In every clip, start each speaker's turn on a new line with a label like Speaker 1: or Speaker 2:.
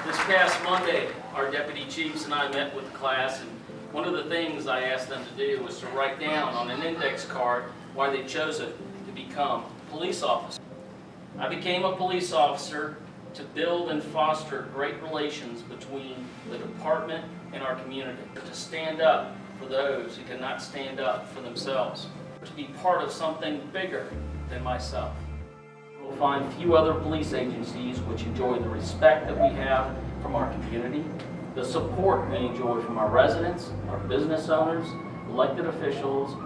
Speaker 1: This past Monday, our deputy chiefs and I met with the class, and one of the things I asked them to do was to write down on an index card why they chose it to become police officers. I became a police officer to build and foster great relations between the department and our community, to stand up for those who cannot stand up for themselves, to be part of something bigger than myself. You will find few other police agencies which enjoy the respect that we have from our community, the support we enjoy from our residents, our business owners, elected officials,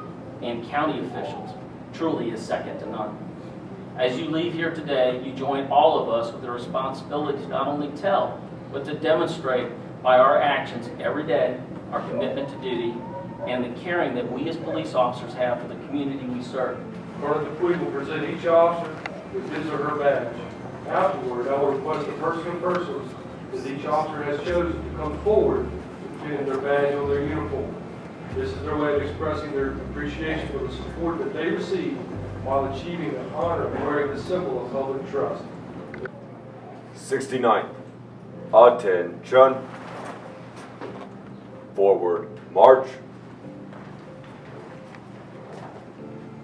Speaker 1: and county officials. Truly is second to none. As you leave here today, you join all of us with the responsibility to not only tell, but to demonstrate by our actions every day our commitment to duty and the caring that we as police officers have for the community we serve.
Speaker 2: Colonel Dupuy will present each officer with his or her badge. Afterward, I will request the person and persons that each officer has chosen to come forward to pin their badge on their uniform. This is their way of expressing their appreciation for the support that they receive while achieving the honor of wearing the symbol of public trust.
Speaker 3: 69th. Attention. Forward march.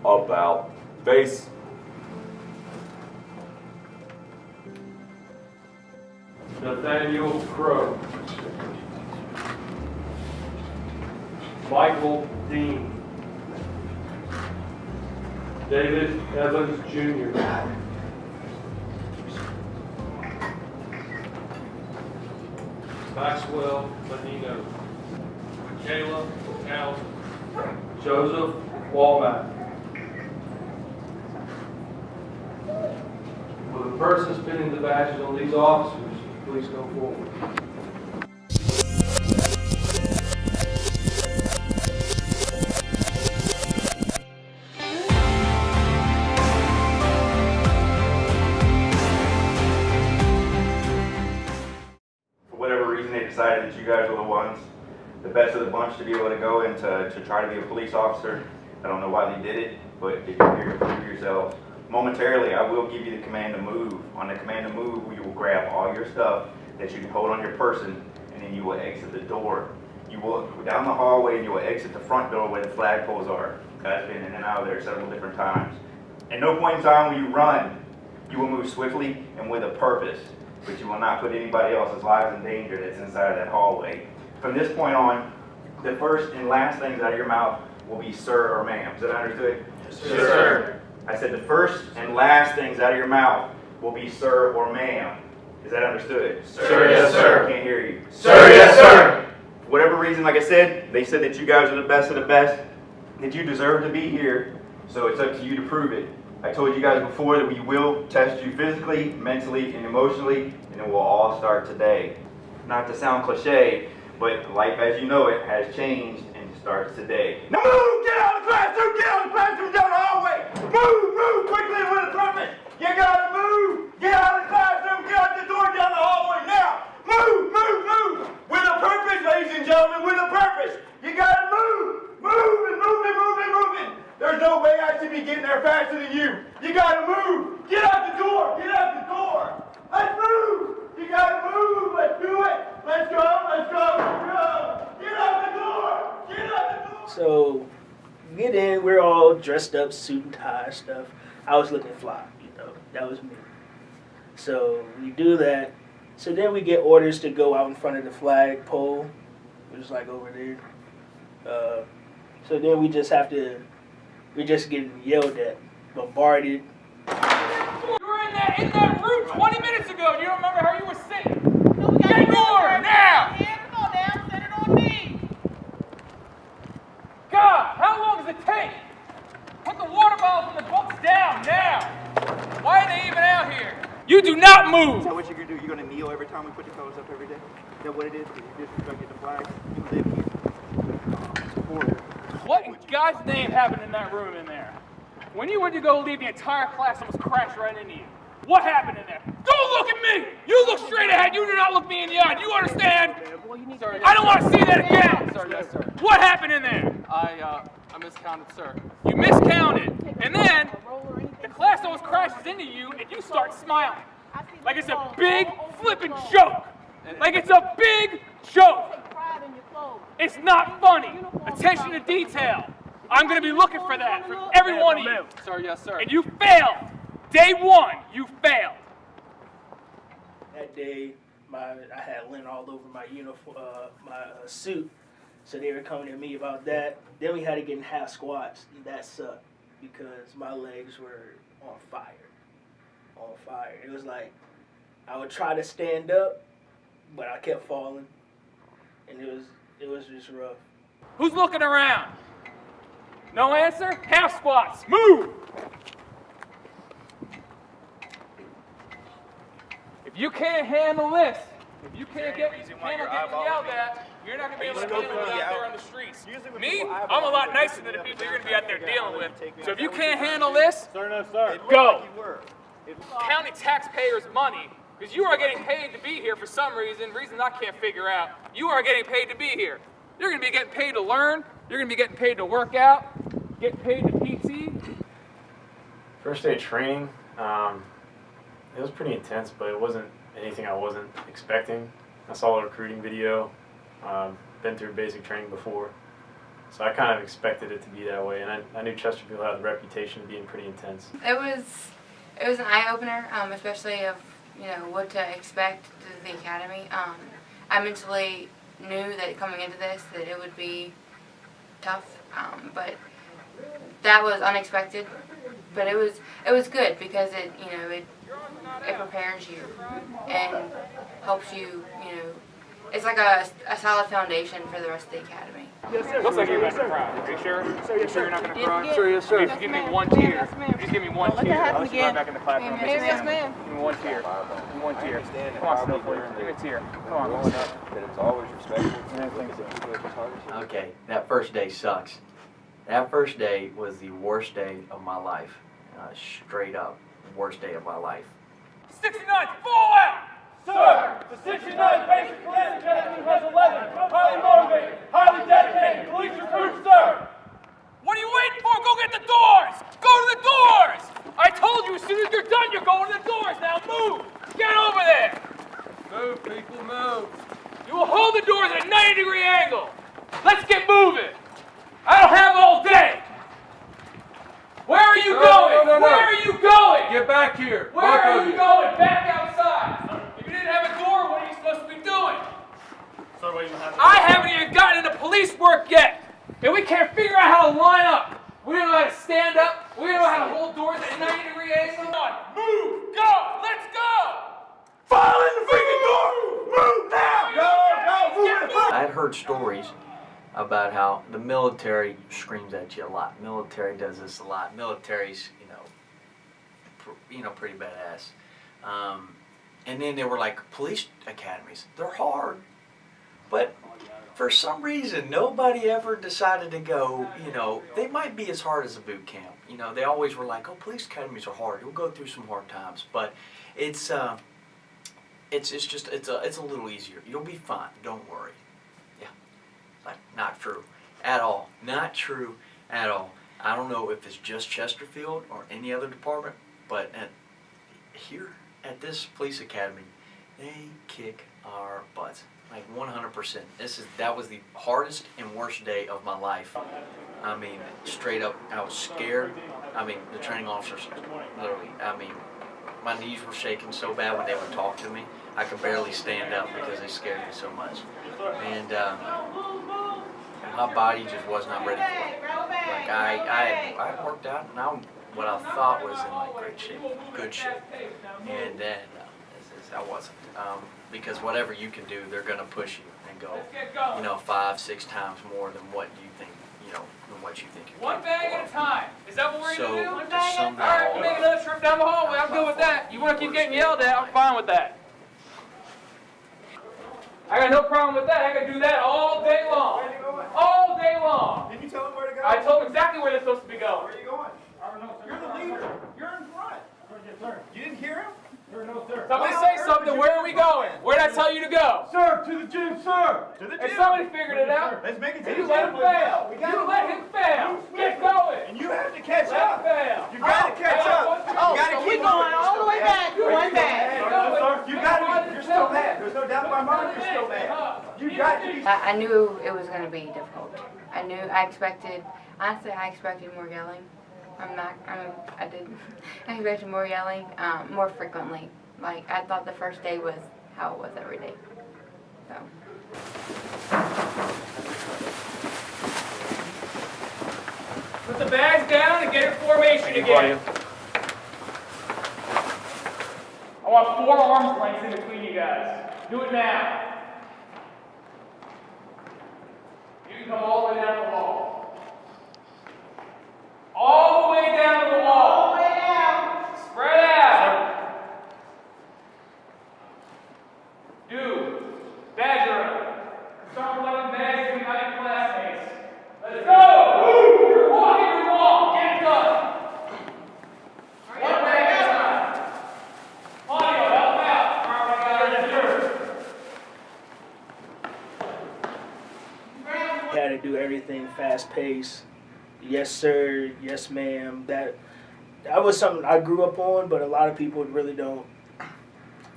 Speaker 3: About face.
Speaker 2: Nathaniel Crow. Michael Dean. David Evans Jr. Maxwell Menino. Michaela Townsend. Joseph Walmack. Will the persons pinning the badges on these officers please come forward?
Speaker 4: For whatever reason, they decided that you guys were the ones, the best of the bunch, to be able to go and to try to be a police officer. I don't know why they did it, but if you're here to prove yourselves. Momentarily, I will give you the command to move. On the command to move, you will grab all your stuff that you can hold on your person, and then you will exit the door. You will go down the hallway, and you will exit the front door where the flagpoles are. I've been in and out of there several different times. At no point in time will you run. You will move swiftly and with a purpose, but you will not put anybody else's lives in danger that's inside of that hallway. From this point on, the first and last things out of your mouth will be sir or ma'am. Is that understood?
Speaker 2: Yes,
Speaker 4: sir. I said the first and last things out of your mouth will be sir or ma'am. Is that understood?
Speaker 2: Sir, yes, sir.
Speaker 4: I can't hear you.
Speaker 2: Sir, yes, sir.
Speaker 4: For whatever reason, like I said, they said that you guys are the best of the best, that you deserve to be here, so it's up to you to prove it. I told you guys before that we will test you physically, mentally, and emotionally, and it will all start today. Not to sound cliche, but life as you know it has changed and starts today. Now move! Get out of the classroom! Get out of the classroom! Down the hallway! Move quickly with a purpose! You gotta move! Get out of the classroom! Get out the door! Down the hallway now! Move! With a purpose, ladies and gentlemen, with a purpose! You gotta move! Moving! There's no way I should be getting there faster than you! You gotta move! Get out the door! Let's move! You gotta move! Let's do it! Let's go! Get out the door!
Speaker 5: So, get in, we're all dressed up, suit and tie stuff. I was looking fly, that was me. So, we do that. So then we get orders to go out in front of the flagpole, which is like over there. So then we just getting yelled at, bombarded.
Speaker 6: You were in that room 20 minutes ago. Do you remember how you were sitting?
Speaker 7: No, we got
Speaker 6: Get more now!
Speaker 7: Come on now, set it on me.
Speaker 6: God, how long does it take? Put the water bottle from the books down now. Why are they even out here? You do not move.
Speaker 4: So what you're gonna do? You're gonna kneel every time we put your colors up every day? Is that what it is? You disrespected the flag? You live here. Support it.
Speaker 6: What in God's name happened in that room in there? When you went to go leave, the entire class almost crashed right into you. What happened in there? Don't look at me! You look straight ahead. You do not look me in the eye. Do you understand?
Speaker 7: Sir,
Speaker 6: I don't want to see that again.
Speaker 7: Sir, yes, sir.
Speaker 6: What happened in there?
Speaker 7: I miscounted, sir.
Speaker 6: You miscounted, and then the class almost crashes into you, and you start smiling. Like it's a big flippin' joke. Like it's a big joke.
Speaker 7: Take pride in your clothes.
Speaker 6: It's not funny. Attention to detail. I'm going to be looking for that from every one of you.
Speaker 7: Sir, yes, sir.
Speaker 6: And you failed. Day one, you failed.
Speaker 5: That day, I had lint all over my uniform, my suit. So they were coming at me about that. Then we had to get in half squats, and that sucked because my legs were on fire. On fire. It was like I would try to stand up, but I kept falling, and it was just rough.
Speaker 6: Who's looking around? No answer? Half squats. Move! If you can't handle this, if you can't handle getting yelled at, you're not going to be able to handle it out there on the streets. Me, I'm a lot nicer than the people you're going to be out there dealing with. So if you can't handle this, go. County taxpayers' money, because you are getting paid to be here for some reasons I can't figure out. You are getting paid to be here. You're going to be getting paid to learn. You're going to be getting paid to work out, getting paid to PT.
Speaker 8: First day of training, it was pretty intense, but it wasn't anything I wasn't expecting. I saw a recruiting video, been through basic training before, so I kind of expected it to be that way, and I knew Chesterfield had the reputation of being pretty intense.
Speaker 9: It was an eye-opener, especially of what to expect to the academy. I mentally knew that coming into this that it would be tough, but that was unexpected. But it was good because it prepares you and helps you. It's like a solid foundation for the rest of the academy.
Speaker 6: Looks like you're about to cry. Are you sure? You sure you're not going to cry?
Speaker 7: Yes, sure, yes, sir.
Speaker 6: Just give me one tear. Just give me one tear.
Speaker 7: happen
Speaker 6: I'll run back in the classroom.
Speaker 7: Yes, ma'am.
Speaker 6: Give me one tear. Give me one tear. Come on, Snowflake. Give me a tear. Come on.
Speaker 3: that it's always respectful.
Speaker 10: Okay, that first day sucks. That first day was the worst day of my life. Straight up, worst day of my life.
Speaker 6: 69th, fall out! Sir, the 69th Basic Police Academy has 11 highly motivated, highly dedicated police recruits, sir! What are you waiting for? Go get the doors! Go to the doors! I told you as soon as you're done, you're going to the doors. Now move! Get over there!
Speaker 7: Move, people, move.
Speaker 6: You will hold the doors at a 90-degree angle. Let's get moving. I don't have all day. Where are you going?
Speaker 7: no.
Speaker 6: Where are you going?
Speaker 7: Get back here.
Speaker 6: Where are you going? Back outside. If you didn't have a door, what are you supposed to be doing? I haven't even gotten into police work yet, and we can't figure out how to line up. We don't know how to stand up. We don't know how to hold doors at a 90-degree angle. Come on, move, go, let's go. File in the freaking door. Move now. Go, move.
Speaker 10: I had heard stories about how the military screams at you a lot. Military does this a lot. Military's, pretty badass. And then they were like, police academies, they're hard. But for some reason, nobody ever decided to go, they might be as hard as a boot camp. They always were like, oh, police academies are hard. We'll go through some hard times. But it's a little easier. You'll be fine. Don't worry. Yeah. Like, not true at all. Not true at all. I don't know if it's just Chesterfield or any other department, but here at this police academy, they kick our butts. Like 100%. That was the hardest and worst day of my life. I mean, straight up, I was scared. I mean, the training officers, literally, my knees were shaking so bad when they would talk to me. I could barely stand up because they scared me so much. And my body just was not ready for it. Like, I had worked out, and I'm what I thought was in like great shape, good shape. And then I wasn't. Because whatever you can do, they're going to push you and go, 5-6 times more than what you think, than what you think you're
Speaker 6: One bag at a time. Is that what we're going to do?
Speaker 10: One bag at a time.
Speaker 6: All right, we'll make another trip down the hallway. I'm good with that. You want to keep getting yelled at, I'm fine with that. I got no problem with that. I can do that all day long. All day long.
Speaker 4: Did you tell them where to go?
Speaker 6: I told them exactly where they're supposed to be going.
Speaker 4: Where are you going? You're the leader. You're in front. You didn't hear him?
Speaker 6: Somebody say something. Where are we going? Where did I tell you to go?
Speaker 2: Sir, to the gym, sir!
Speaker 4: To the
Speaker 6: If
Speaker 4: gym.
Speaker 6: somebody figured it out,
Speaker 4: Let's make it to
Speaker 6: you
Speaker 4: the
Speaker 6: let
Speaker 4: gym.
Speaker 6: him fail. You let him fail. Get going.
Speaker 4: And you have to catch
Speaker 6: Let him
Speaker 4: up.
Speaker 6: fail.
Speaker 4: You got to catch up. You got to keep
Speaker 7: Going all the way back. One bag.
Speaker 4: You got to. You're still mad. There's no doubt in my mind you're still mad. You got to be.
Speaker 9: I knew it was going to be difficult. I expected more yelling. I did. I expected more yelling, more frequently. Like, I thought the first day was how it was every day. So.
Speaker 6: Put the bags down and get in formation again. I want 4 arms lengths in between you guys. Do it now. You can come all the way down the wall. All the way down the wall. All the way down. Spread out. Do. Badger. Start collecting bags between my classmates. Let's go. You're walking your wall. Get it done. One bag at a time. Claudio, help out. All right, guys, it's yours.
Speaker 5: We had to do everything fast paced. Yes, sir. Yes, ma'am. That was something I grew up on, but a lot of people really don't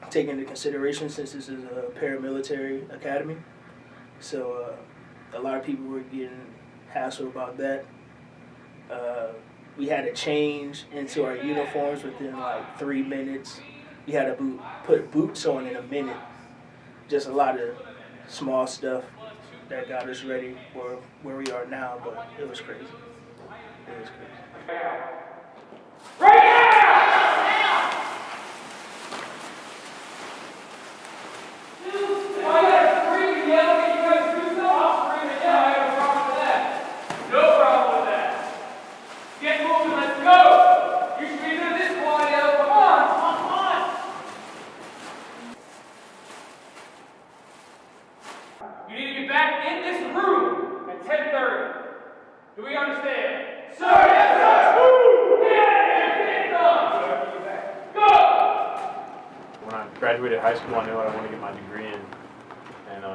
Speaker 5: take into consideration since this is a paramilitary academy. So a lot of people were getting hassled about that. We had to change into our uniforms within like 3 minutes. We had to put boots on in a minute. Just a lot of small stuff that got us ready for where we are now, but it was crazy. It was crazy.
Speaker 6: Right now! If I gotta scream and yell and you guys do stuff, I'll scream and yell. I have no problem with that. No problem with that. Get moving, let's go! You should be doing this, Claudio. Come on, come on. You need to be back in this room at 10:30. Do we understand? Sir, yes, sir! Get it done! Go!
Speaker 8: When I graduated high school, I knew I wanted to get my degree in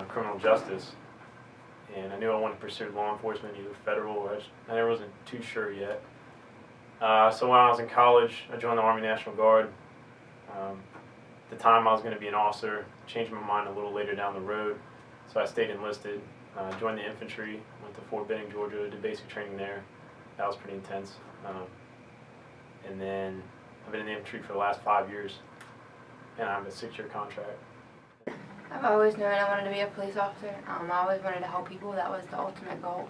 Speaker 8: criminal justice. And I knew I wanted to pursue law enforcement, either federal or I never wasn't too sure yet. So when I was in college, I joined the Army National Guard. At the time, I was going to be an officer. Changed my mind a little later down the road, so I stayed enlisted. Joined the infantry, went to Fort Benning, Georgia, did basic training there. That was pretty intense. And then I've been in the infantry for the last 5 years, and I have a 6-year contract.
Speaker 9: I've always known I wanted to be a police officer. I always wanted to help people. That was the ultimate goal.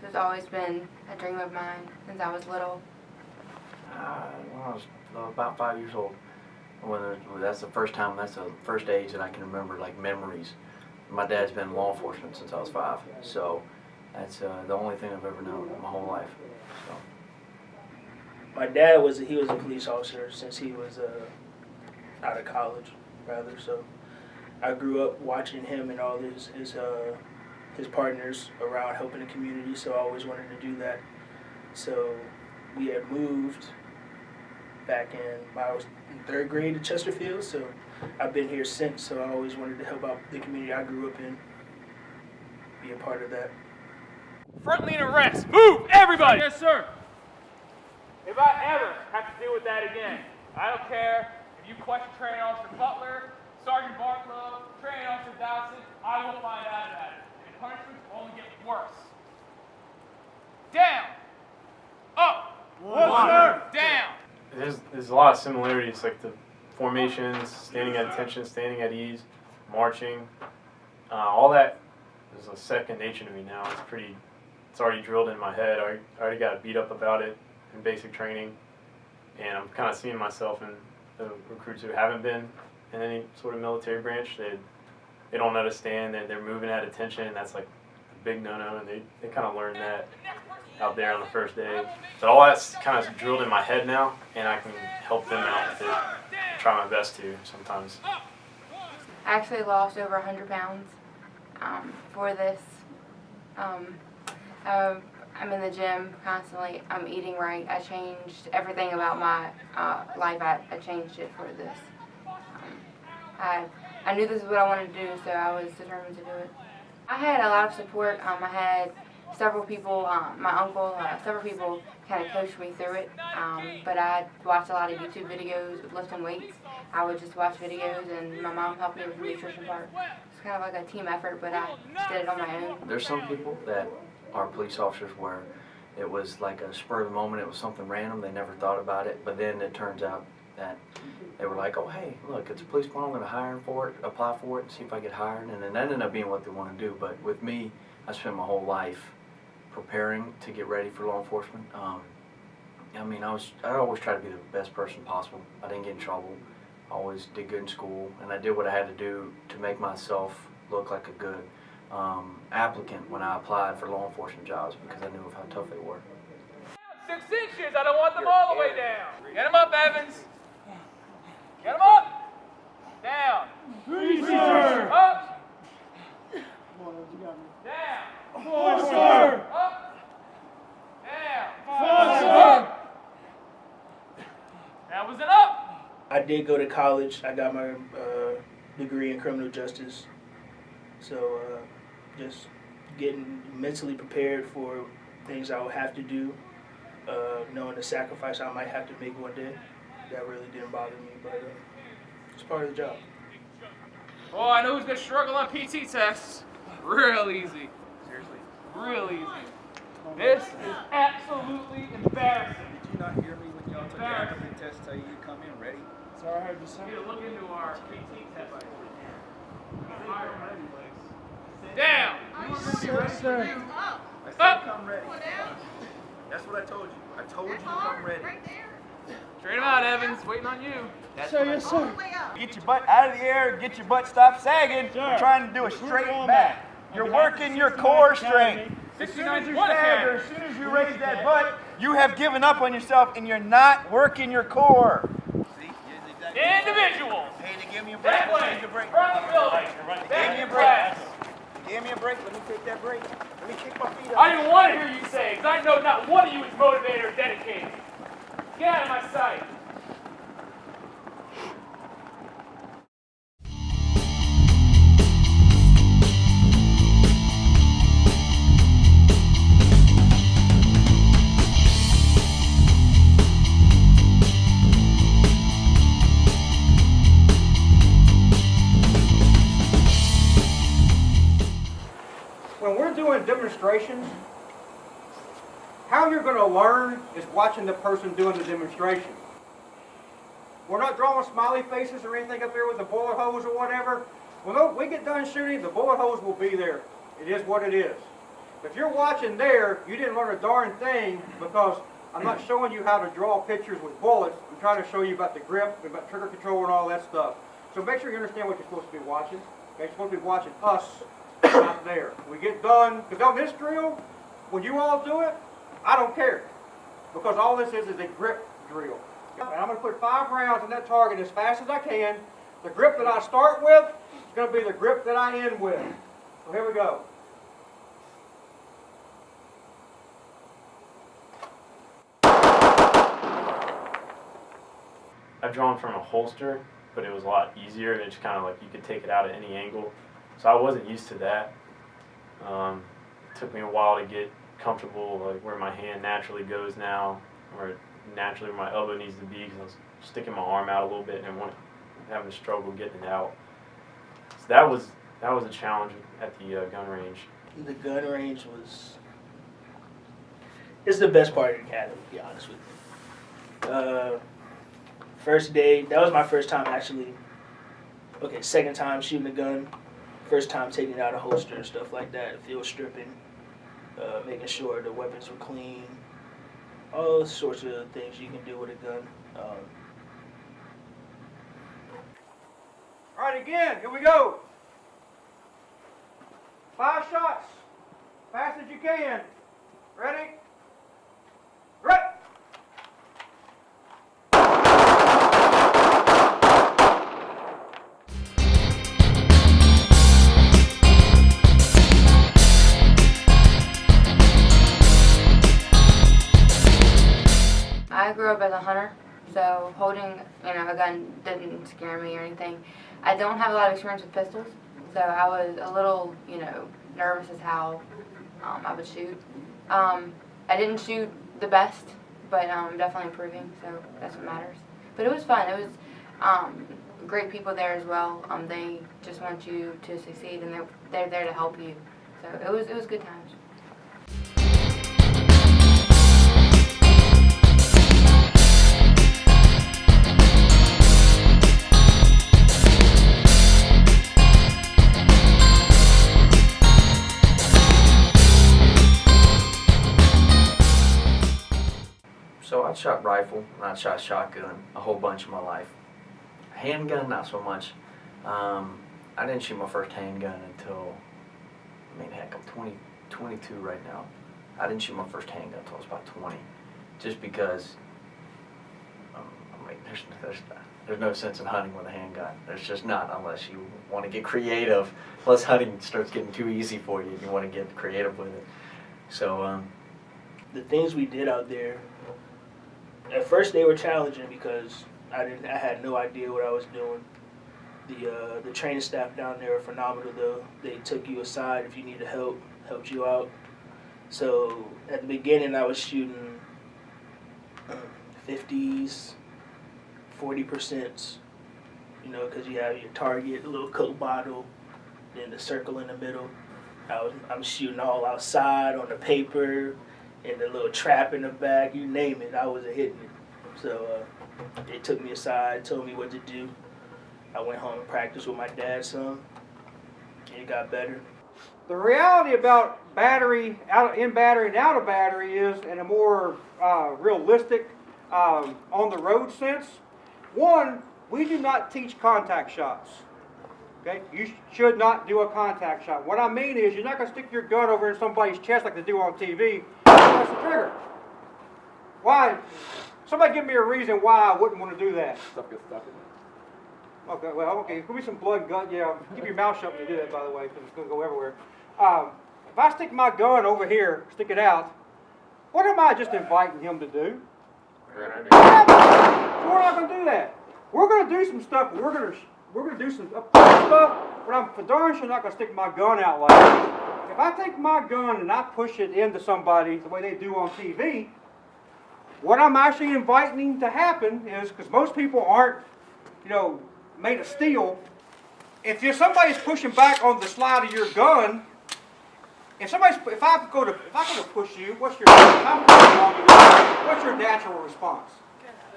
Speaker 9: It's always been a dream of mine since I was little.
Speaker 10: When I was about 5 years old, that's the first age that I can remember, like, memories. My dad's been in law enforcement since I was 5, so that's the only thing I've ever known my whole life. So.
Speaker 5: My dad was a police officer since he was out of college, rather. So I grew up watching him and all his partners around helping the community. So I always wanted to do that. So we had moved back I was in 3rd grade to Chesterfield. So I've been here since. So I always wanted to help out the community I grew up in, be a part of that.
Speaker 6: Front lean arrest. Move, everybody. Yes, sir. If I ever have to deal with that again, I don't care if you question Training Officer Butler, Sergeant Bartlow, Training Officer Dodson, I will find out about it. And punishments will only get worse. Down. Up. Yes, sir. Down.
Speaker 8: There's a lot of similarities, like the formations, standing at attention, standing at ease, marching. All that is a second nature to me now. It's already drilled in my head. I already got beat up about it in basic training, and I'm kind of seeing myself in the recruits who haven't been in any sort of military branch. They don't understand that they're moving at attention, and that's like a big no-no, and they kind of learn that out there on the first day. So all that's kind of drilled in my head now, and I can help them out with it. Try my best to sometimes.
Speaker 9: I actually lost over 100 pounds for this. I'm in the gym constantly. I'm eating right. I changed everything about my life. I changed it for this. I knew this is what I wanted to do, so I was determined to do it. I had a lot of support. I had several people, my uncle, several people kind of coached me through it. But I watched a lot of YouTube videos of lifting weights. I would just watch videos, and my mom helped me with the nutrition part. It's kind of like a team effort, but I did it on my own.
Speaker 10: There's some people that are police officers where it was like a spur of the moment, it was something random, they never thought about it, but then it turns out that they were like, oh hey, look, it's a police department, I'm going to hire him for it, apply for it, and see if I get hired, and then that ended up being what they want to do. But with me, I spent my whole life preparing to get ready for law enforcement. I mean, I always tried to be the best person possible. I didn't get in trouble. I always did good in school, and I did what I had to do to make myself look like a good applicant when I applied for law enforcement jobs, because I knew of how tough they were.
Speaker 6: 6 inches, I don't want them all the way down. Get them up, Evans. Get them up. Down. Up. Down. Up. Down. That was an up.
Speaker 5: I did go to college. I got my degree in criminal justice. So just getting mentally prepared for things I would have to do, knowing the sacrifice I might have to make one day. That really didn't bother me, but it's part of the job.
Speaker 6: Oh, I know who's going to struggle on PT tests. Real easy. Seriously. Real easy. This is absolutely embarrassing.
Speaker 11: Did you not hear me when y'all took the academic test tell you to come in ready?
Speaker 6: Sorry, I heard you say. You need to look into our PT test. Down.
Speaker 11: Sir. I said come ready. That's what I told you. I told you to come ready.
Speaker 6: Straighten them out, Evans. Waiting on you.
Speaker 11: Yes, sir.
Speaker 4: Get your butt out of the air, get your butt stopped sagging. You're trying to do a straight back. You're working your core strength. As soon as you stagger, as soon as you raise that butt, you have given up on yourself and you're not working your core.
Speaker 11: See?
Speaker 6: Individual.
Speaker 11: Hey, to give me a break.
Speaker 6: That way.
Speaker 11: Take a break.
Speaker 6: Front of the building.
Speaker 11: Give me a break. Give me a break. Let me take that break. Let me kick my feet up.
Speaker 6: I didn't want to hear you say it, because I know not one of you is motivated or dedicated. Get out of my sight.
Speaker 12: When we're doing demonstrations, how you're going to learn is watching the person doing the demonstration. We're not drawing smiley faces or anything up there with the bullet holes or whatever. When we get done shooting, the bullet holes will be there. It is what it is. If you're watching there, you didn't learn a darn thing, because I'm not showing you how to draw pictures with bullets. I'm trying to show you about the grip, about trigger control and all that stuff. So make sure you understand what you're supposed to be watching. Okay? You're supposed to be watching us out there. We get done, because on this drill, when you all do it, I don't care, because all this is a grip drill. And I'm going to put 5 rounds in that target as fast as I can. The grip that I start with is going to be the grip that I end with. So here we go.
Speaker 8: I've drawn from a holster, but it was a lot easier. It's kind of like you could take it out at any angle. So I wasn't used to that. It took me a while to get comfortable, like where my hand naturally goes now, or naturally where my elbow needs to be, because I was sticking my arm out a little bit and having to struggle getting it out. So that was a challenge at the gun range.
Speaker 5: The gun range it's the best part of the academy, to be honest with you. First day, that was my first time actually, second time shooting a gun, first time taking it out of holster and stuff like that, field stripping, making sure the weapons were clean, all sorts of things you can do with a gun.
Speaker 12: All right, again, here we go. 5 shots, fast as you can. Ready? Right.
Speaker 9: I grew up as a hunter, so holding a gun didn't scare me or anything. I don't have a lot of experience with pistols, so I was a little, nervous as how I would shoot. I didn't shoot the best but definitely improving. So that's what matters. But it was fun. It was great people there as well. They just want you to succeed, and they're there to help you. So it was good times.
Speaker 10: So I shot rifle and I shot shotgun a whole bunch of my life. Handgun, not so much. I didn't shoot my first handgun until, I mean, heck, I'm 22 right now. I didn't shoot my first handgun until I was about 20, just because, I mean, there's no sense in hunting with a handgun. There's just not, unless you want to get creative. Unless hunting starts getting too easy for you and you want to get creative with it. So,
Speaker 5: the things we did out there, at first they were challenging because I had no idea what I was doing. The training staff down there are phenomenal though. They took you aside if you needed help, helped you out. So at the beginning I was shooting 50s, 40%, you know, because you have your target, a little Coke bottle, then the circle in the middle. I'm shooting all outside on the paper, and the little trap in the back, you name it, I wasn't hitting it. So they took me aside, told me what to do. I went home and practiced with my dad some, and it got better.
Speaker 12: The reality about battery, in battery and out of battery is, in a more realistic, on the road sense, one, we do not teach contact shots. Okay? You should not do a contact shot. What I mean is, you're not going to stick your gun over in somebody's chest like they do on TV and press the trigger. Why? Somebody give me a reason why I wouldn't want to do that.
Speaker 11: Stuff gets stuck in there.
Speaker 12: Okay, well, okay, there's going to be some blood and gut. Yeah, keep your mouth shut when you do that, by the way, because it's going to go everywhere. If I stick my gun over here, stick it out, what am I just inviting him to do? So we're not going to do that. We're going to do some stuff. We're going to do some stuff, but I'm for darn sure not going to stick my gun out like that. If I take my gun and I push it into somebody the way they do on TV, what I'm actually inviting to happen is, because most people aren't, you know, made of steel. If somebody's pushing back on the slide of your gun, if I go to push you, what's your natural response?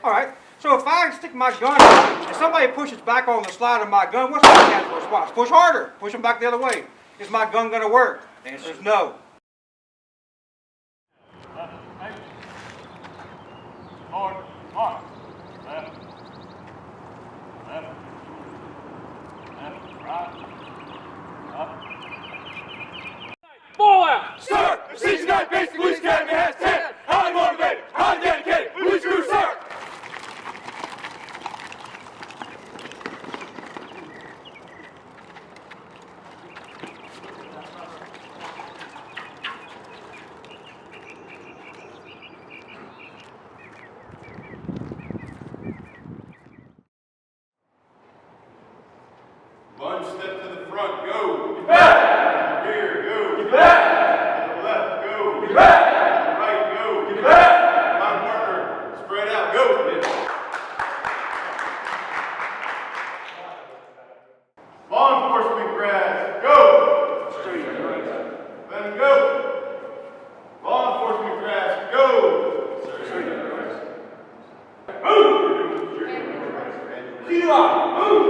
Speaker 12: All right. So if I stick my gun out and somebody pushes back on the slide of my gun, what's my natural response? Push harder. Push them back the other way. Is my gun going to work? The answer is no.
Speaker 6: Lord, mark. Left. Left. Left. Right. Up. Ball out!
Speaker 7: Sir, the Siege Guide Basic Police Academy has 10 highly motivated, highly dedicated police crews, sir!
Speaker 11: One step to the front, go. Get back. Rear, go. Get back. To the left, go. Get back. To the right, go. Get back. My partner, spread out, go. Law enforcement grads, go. Let them go. Law enforcement grads, go. Move. Key-lock, move.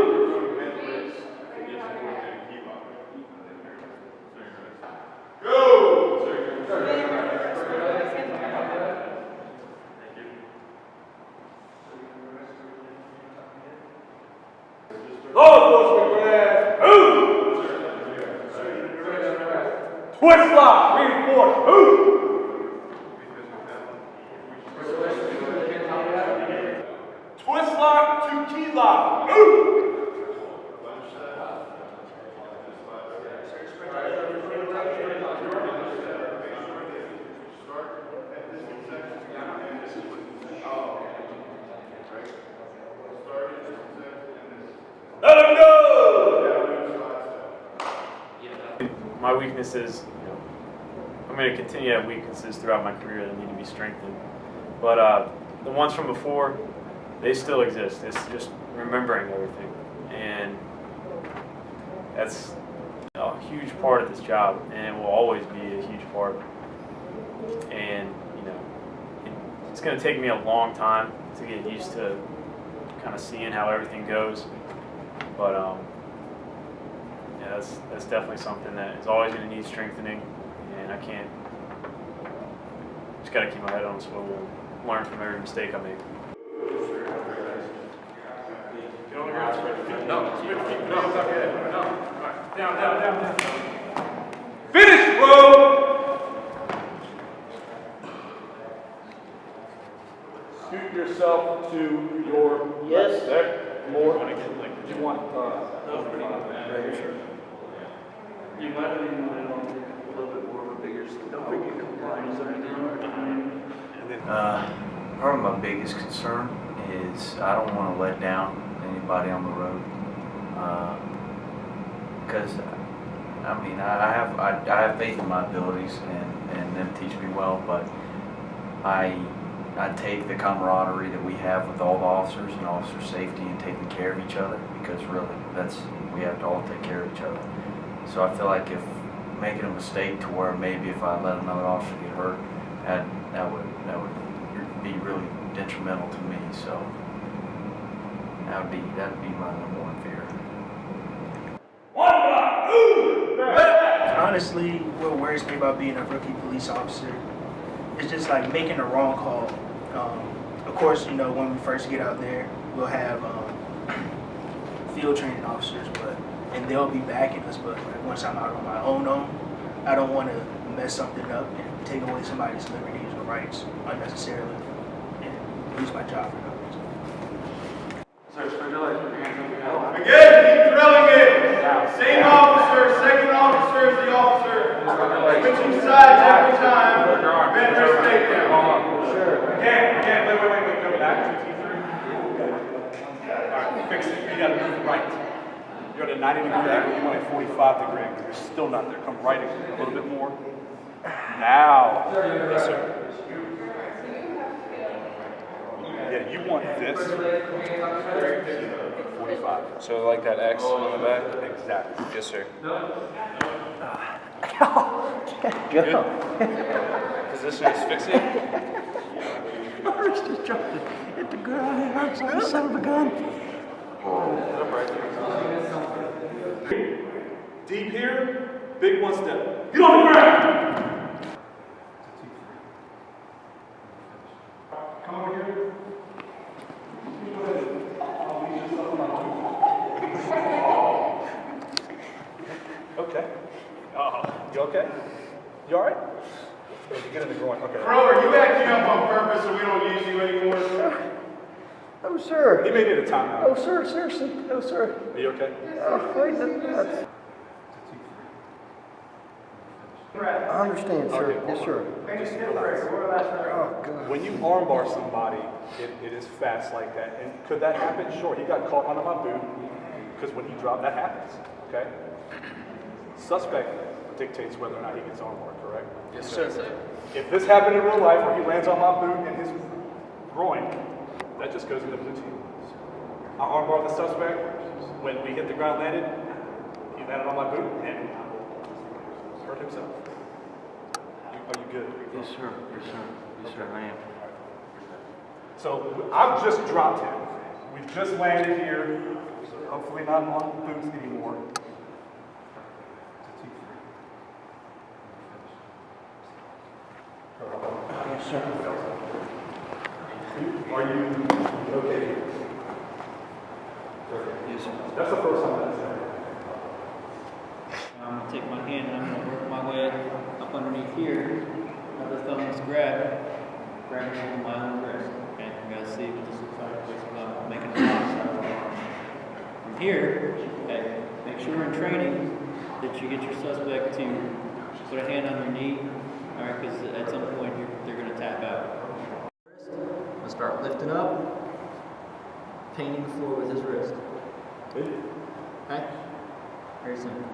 Speaker 7: Twist lock, reinforce, move! Twist lock to key lock, move! Let him go!
Speaker 8: My weaknesses, I'm going to continue to have weaknesses throughout my career that need to be strengthened. But the ones from before, they still exist. It's just remembering everything. And that's a huge part of this job, and it will always be a huge part. And, you know, it's going to take me a long time to get used to kind of seeing how everything goes. But, yeah, that's definitely something that is always going to need strengthening, and I can't, just got to keep my head on the swivel and learn from every mistake I make.
Speaker 7: Finish, bro! Scoot yourself to your
Speaker 5: Yes.
Speaker 7: there. More. You want
Speaker 2: You might have even went on a little bit more of a bigger, don't forget compliance or anything.
Speaker 13: Probably my biggest concern is I don't want to let down anybody on the road. Because I mean I have faith in my abilities and them teach me well, but I take the camaraderie that we have with all the officers and officer safety and taking care of each other, because really we have to all take care of each other. So I feel like if making a mistake to where maybe if I let another officer get hurt, that would be really detrimental to me. So that'd be my number one fear.
Speaker 5: Honestly, what worries me about being a rookie police officer is just like making the wrong call. Of course, you know, when we first get out there, we'll have field training officers, and they'll be backing us. But like, once I'm out on my own, I don't want to mess something up and take away somebody's liberties or rights unnecessarily and lose my job for no reason.
Speaker 2: Sir, spread your legs, put your hands up your head.
Speaker 11: Again, keep drilling it. Same officer, second officer is the officer. Switching sides every time. Prevent risk takedown.
Speaker 7: Sure. Again, wait, go back. 2, 3. Alright, fix it. You gotta move right. You're at a 90-degree angle, you want a 45-degree angle. You're still not there. Come right a little bit more. Now. Yes, sir. Yeah, you want this. 45.
Speaker 3: So like that X on the back?
Speaker 7: Exactly.
Speaker 3: Yes, sir.
Speaker 5: Go.
Speaker 3: Position is fixing.
Speaker 5: My wrist is trying to hit the ground. It hurts like the son of a gun.
Speaker 7: Deep here, big one step. Get on the ground! Come over here. Okay. You okay? You alright? Did you get in the groin? Okay.
Speaker 11: Bro, are you acting up on purpose so we don't use you anymore?
Speaker 12: Oh, sir.
Speaker 7: He may need a timeout.
Speaker 12: Oh, sir, seriously. No, sir.
Speaker 7: Are you okay?
Speaker 12: Oh, wait, that's... I understand, sir.
Speaker 7: Okay,
Speaker 12: Yes, sir. Oh, God.
Speaker 7: When you armbar somebody, it is fast like that. And could that happen? Sure. He got caught under my boot because when he dropped, that happens. Okay? Suspect dictates whether or not he gets armbar, correct?
Speaker 1: Yes, sir.
Speaker 7: If this happened in real life where he lands on my boot and his groin, that just goes into blue team. I armbar the suspect. When we hit the ground landed, he landed on my boot and hurt himself. Are you good?
Speaker 13: Yes, sir. Yes, sir. Yes, sir. I am.
Speaker 7: So I've just dropped him. We've just landed here. Hopefully not on boots anymore.
Speaker 12: Yes, sir.
Speaker 7: Are you okay?
Speaker 13: Yes, sir.
Speaker 7: That's the first time that's happened.
Speaker 14: I'm going to take my hand and I'm going to work my way up underneath here. Other thumb is grabbing it with my own wrist. Okay, you guys see what this looks like? Basically, I'm making a box. From here, okay, make sure in training that you get your suspect to put a hand on their knee, all right, because at some point they're going to tap out. I'm going to start lifting up, painting the floor with his wrist. Okay? Very simple.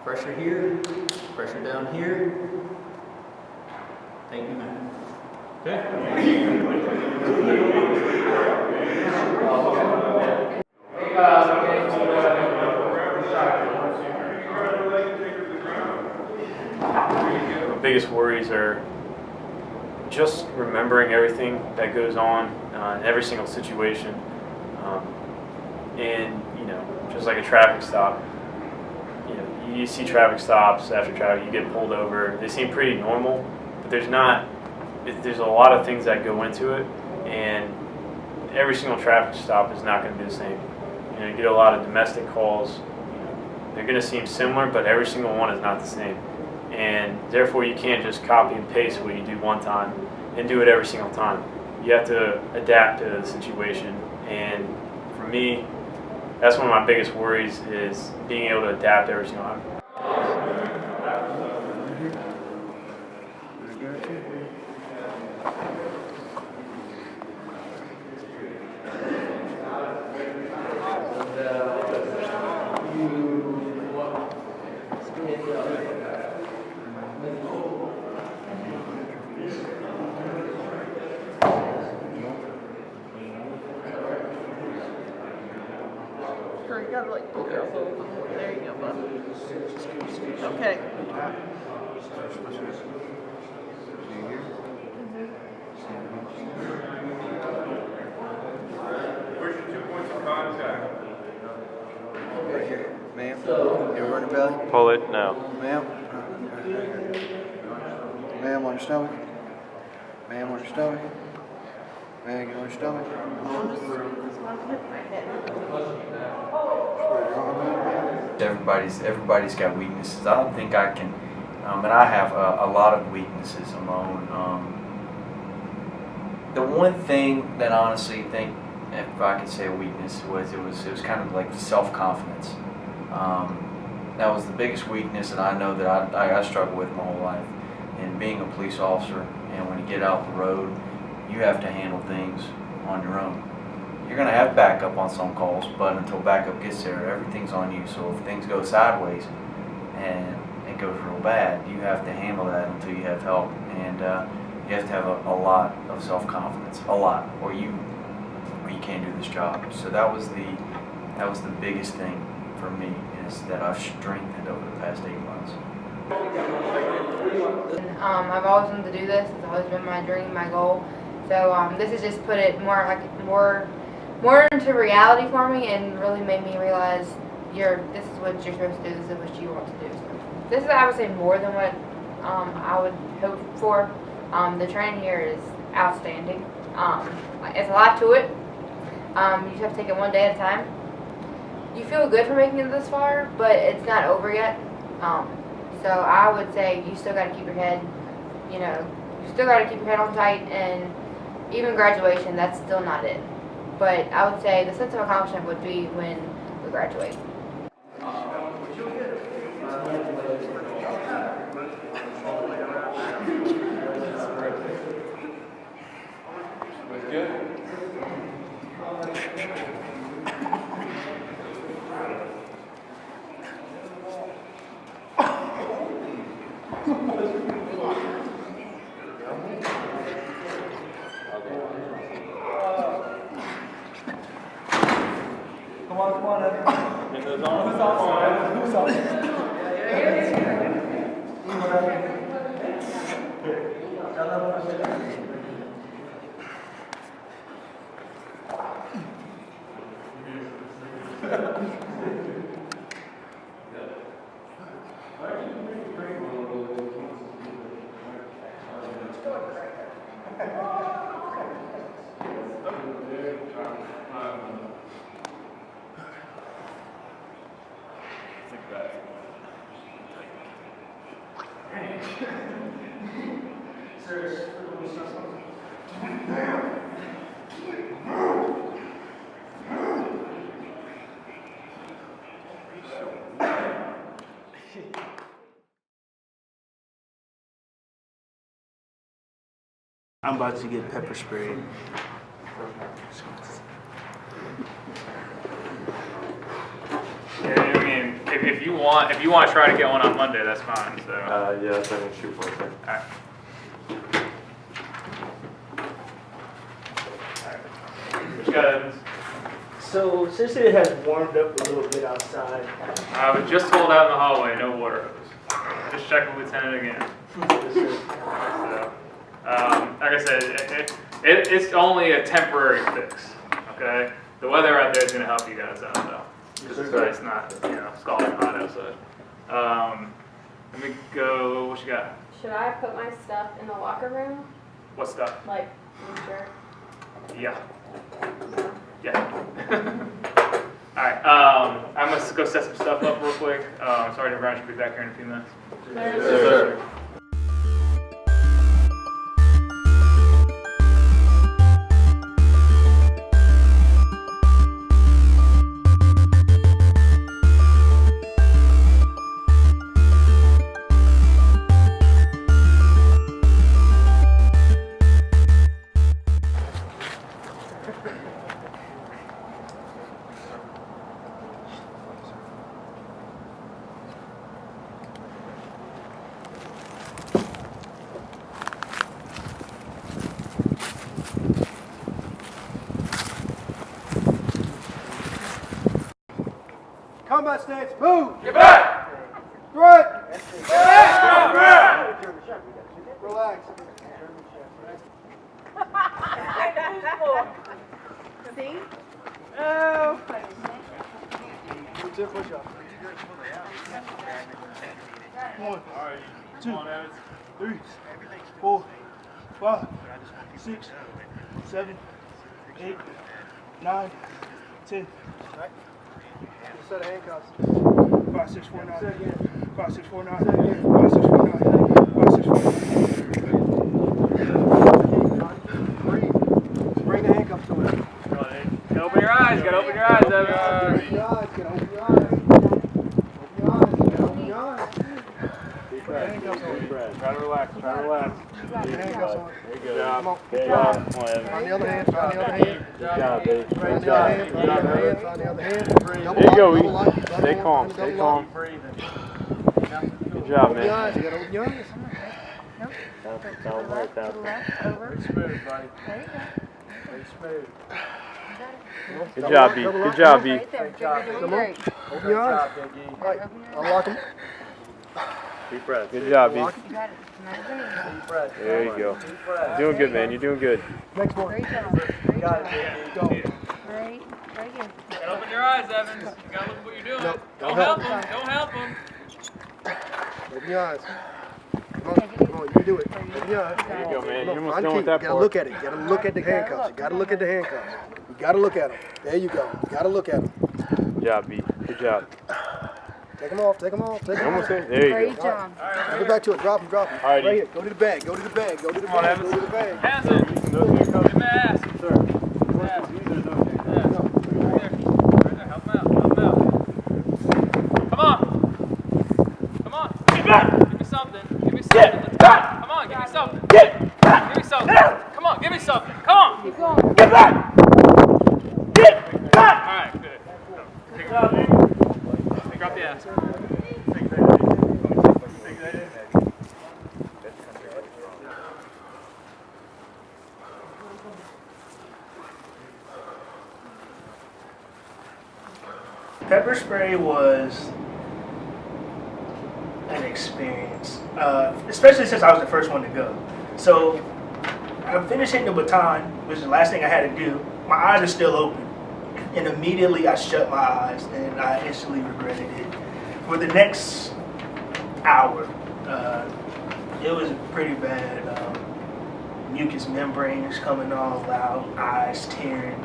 Speaker 14: Pressure here, pressure down here, take him out.
Speaker 8: My biggest worries are just remembering everything that goes on in every single situation. And, you know, just like a traffic stop, you know, you see traffic stops after traffic, you get pulled over. They seem pretty normal, but there's a lot of things that go into it, and every single traffic stop is not going to be the same. You know, you get a lot of domestic calls. You know, they're going to seem similar, but every single one is not the same. And therefore, you can't just copy and paste what you do one time and do it every single time. You have to adapt to the situation. And for me, that's one of my biggest worries, is being able to adapt every single time.
Speaker 15: You gotta like pull yourself over. There you go, bud. Okay.
Speaker 11: Where's your 2 points of contact?
Speaker 16: Right here. Ma'am, you running belly?
Speaker 3: Pull it now.
Speaker 16: Ma'am? Ma'am, on your stomach? Ma'am, on your stomach? Ma'am, get on your stomach?
Speaker 13: Everybody's got weaknesses. I don't think I can, and I have a lot of weaknesses of my own. The one thing that I honestly think, if I could say a weakness, was it was kind of like self-confidence. That was the biggest weakness, and I know that I struggle with my whole life. And being a police officer, and when you get out the road, you have to handle things on your own. You're going to have backup on some calls, but until backup gets there, everything's on you. So if things go sideways and it goes real bad, you have to handle that until you have help. And you have to have a lot of self-confidence, a lot, or you can't do this job. So that was the biggest thing for me, is that I've strengthened over the past 8 months.
Speaker 9: I've always wanted to do this. It's always been my dream, my goal. So this has just put it more into reality for me, and really made me realize this is what you're supposed to do. This is what you want to do. So this is, I would say, more than what I would hope for. The training here is outstanding. It's a lot to it. You just have to take it one day at a time. You feel good for making it this far, but it's not over yet. So I would say you still got to keep your head, you still got to keep your head on tight, and even graduation, that's still not it. But I would say the sense of accomplishment would be when we graduate.
Speaker 15: Come on, Evan. Get those on. Who's on?
Speaker 5: I'm about to get pepper sprayed.
Speaker 6: Yeah, I mean, if you want to try to get one on Monday, that's fine. So.
Speaker 3: Yeah, that's what I'm gonna shoot for.
Speaker 6: All right. got, Evans?
Speaker 5: So since it has warmed up a little bit outside,
Speaker 6: I was just told out in the hallway, no water hose. Just check with Lieutenant again. So, like I said, it's only a temporary fix, okay? The weather out there is going to help you guys out, though. Because it's not, scalding hot outside. Let me go, what you got?
Speaker 17: Should I put my stuff in the locker room?
Speaker 6: What stuff?
Speaker 17: Like, I'm sure.
Speaker 6: Yeah. Yeah. Alright, I'm going to go set some stuff up real quick. Sergeant Brown should be back here in a few minutes.
Speaker 17: Yes,
Speaker 6: sir.
Speaker 16: Combat stance, move!
Speaker 6: Get back!
Speaker 16: Right! Relax.
Speaker 15: See? Oh, funny.
Speaker 16: Do 10 push-ups. 1, 2, 3, 4, 5, 6, 7, 8, 9, 10. Set of handcuffs. 5, 6, 4, 9. 5, 6, 4, 9. 5, 6, 4, 9. 5, 6, 4, 9. Bring the handcuffs to it.
Speaker 6: Open your eyes, gotta open your eyes, Evan.
Speaker 16: Open your eyes, get open your eyes. Open your eyes, get open your eyes. Put the handcuffs on.
Speaker 6: Try to relax, try to relax.
Speaker 16: Put the handcuffs on.
Speaker 6: There you go.
Speaker 16: Come on.
Speaker 6: Good job.
Speaker 16: On the other hand, on the other hand.
Speaker 6: Good job, baby.
Speaker 16: Good job. On the other hand, on the other hand.
Speaker 8: There you go, stay calm, stay calm. Good job,
Speaker 16: Open your eyes,
Speaker 8: man.
Speaker 16: you gotta open your eyes.
Speaker 8: Don't worry about that.
Speaker 16: Very smooth, buddy. Very smooth.
Speaker 8: Good job, B. Good job, B.
Speaker 16: Great job. Come on. Open your eyes. All right, unlock them.
Speaker 8: Deep breath. Good job, B.
Speaker 16: Deep breath.
Speaker 8: There you go. You're doing good, man. You're doing good.
Speaker 16: Next one.
Speaker 15: Great job. Great
Speaker 16: Got
Speaker 15: job.
Speaker 16: it, go.
Speaker 15: Great, very good.
Speaker 6: You gotta open your eyes, Evans. You gotta look at what you're doing.
Speaker 16: No,
Speaker 6: Don't help him. Don't help him.
Speaker 16: Open your eyes. Come on, you can do it. Open your eyes.
Speaker 8: There you go, man. You're almost
Speaker 16: Find
Speaker 8: done
Speaker 16: key.
Speaker 8: with that
Speaker 16: You gotta
Speaker 8: part.
Speaker 16: look at it. You gotta look at the handcuffs. You gotta look at the handcuffs. You gotta look at them. There you go. You gotta look at them.
Speaker 8: Good job, B. Good job.
Speaker 16: Take them off. Take them off. Take them
Speaker 8: Almost
Speaker 16: off.
Speaker 8: there. There you
Speaker 15: Great
Speaker 8: go.
Speaker 15: job.
Speaker 16: Get back to it. Drop them. Drop them.
Speaker 8: Alrighty.
Speaker 16: Right here. Go to the bag. Go to the bag. Go to the
Speaker 6: Come on,
Speaker 16: bag. Go
Speaker 6: Evans.
Speaker 16: to the bag.
Speaker 6: Hands in. Give me ass. Sir. Ass. Right there. Help him out. Help him out. Come on. Come on. Get back. Give me something. Give me something. Let's go. Come on. Give me something. Give me something. Come on. Give me something. Come on.
Speaker 15: Keep going.
Speaker 6: Get back. Get back. All right. Good. Go. Take it out. Drop the ass.
Speaker 5: pepper spray was an experience, especially since I was the first one to go. So I'm finishing the baton, which is the last thing I had to do. My eyes are still open. And immediately I shut my eyes and I instantly regretted it. For the next hour, it was pretty bad. Mucous membranes coming all out, eyes tearing.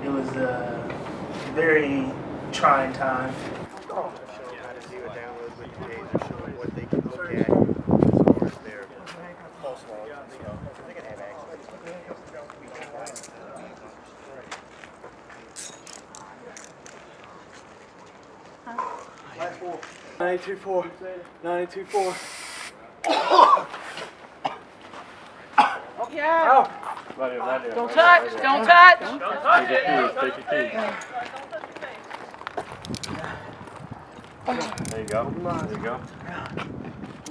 Speaker 5: It was a very trying time.
Speaker 16: Last four.
Speaker 12: 92.4. 92.4.
Speaker 15: Okay.
Speaker 6: Don't touch. Don't touch. Don't touch it.
Speaker 8: Take your keys. There you go. There you go.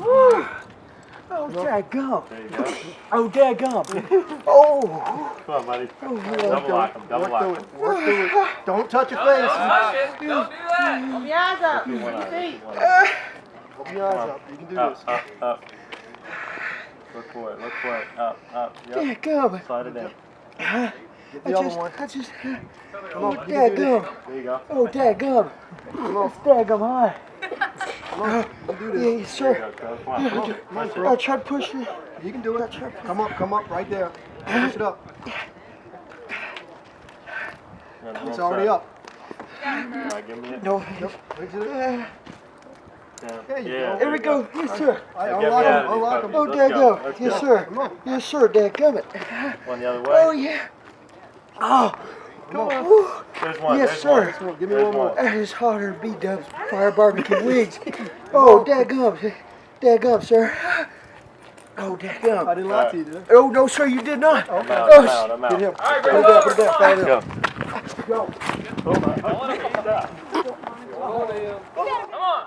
Speaker 12: Woo!
Speaker 16: Oh, dadgum.
Speaker 8: There you go.
Speaker 16: Oh, dadgum. Oh.
Speaker 8: Come on, buddy.
Speaker 16: Oh,
Speaker 8: Double lock him. Double lock him.
Speaker 16: Work through it. Don't touch your face.
Speaker 6: Don't do that.
Speaker 15: Open your eyes up.
Speaker 8: Keep one
Speaker 15: Your
Speaker 8: eye.
Speaker 15: feet.
Speaker 16: Open your eyes up. You can do this.
Speaker 8: Up. Look for it. Look for it. Up. Yep.
Speaker 16: Dadgum.
Speaker 8: Slide it in.
Speaker 16: Get the other one. Come on,
Speaker 8: Oh,
Speaker 16: dadgum.
Speaker 8: There you go.
Speaker 16: Oh, dadgum. Come on, dadgum high. Come on, you do this. Yes,
Speaker 8: There you
Speaker 16: sir.
Speaker 8: go, Come on. Push it.
Speaker 16: I'll try to push it. You can do it. Come up, right there. Push it up. It's already up.
Speaker 8: Alright, give me it.
Speaker 16: No. There you go.
Speaker 8: Yeah,
Speaker 16: Here we go. Yes, sir.
Speaker 8: Unlock him.
Speaker 16: Oh, dadgum. Yes, sir. Yes, sir. Dadgum it.
Speaker 8: One the other way.
Speaker 16: Oh, yeah. Oh. Come on. Woo.
Speaker 8: There's one.
Speaker 16: Yes,
Speaker 8: There's
Speaker 16: sir.
Speaker 8: one.
Speaker 16: Give me one more. That is harder than B-Dubs Fire Barbecue Wings. Oh, dadgum. Dadgum, sir. Oh, dadgum. I didn't lie to you, did I? Oh, no, sir, you did not.
Speaker 8: I'm
Speaker 16: Oh,
Speaker 8: out. I'm out.
Speaker 16: Get him.
Speaker 6: All right,
Speaker 16: Put
Speaker 6: bring
Speaker 16: it down, put it
Speaker 6: it
Speaker 16: down.
Speaker 6: over.
Speaker 16: Go.
Speaker 8: Go. Hold on.
Speaker 6: Come on.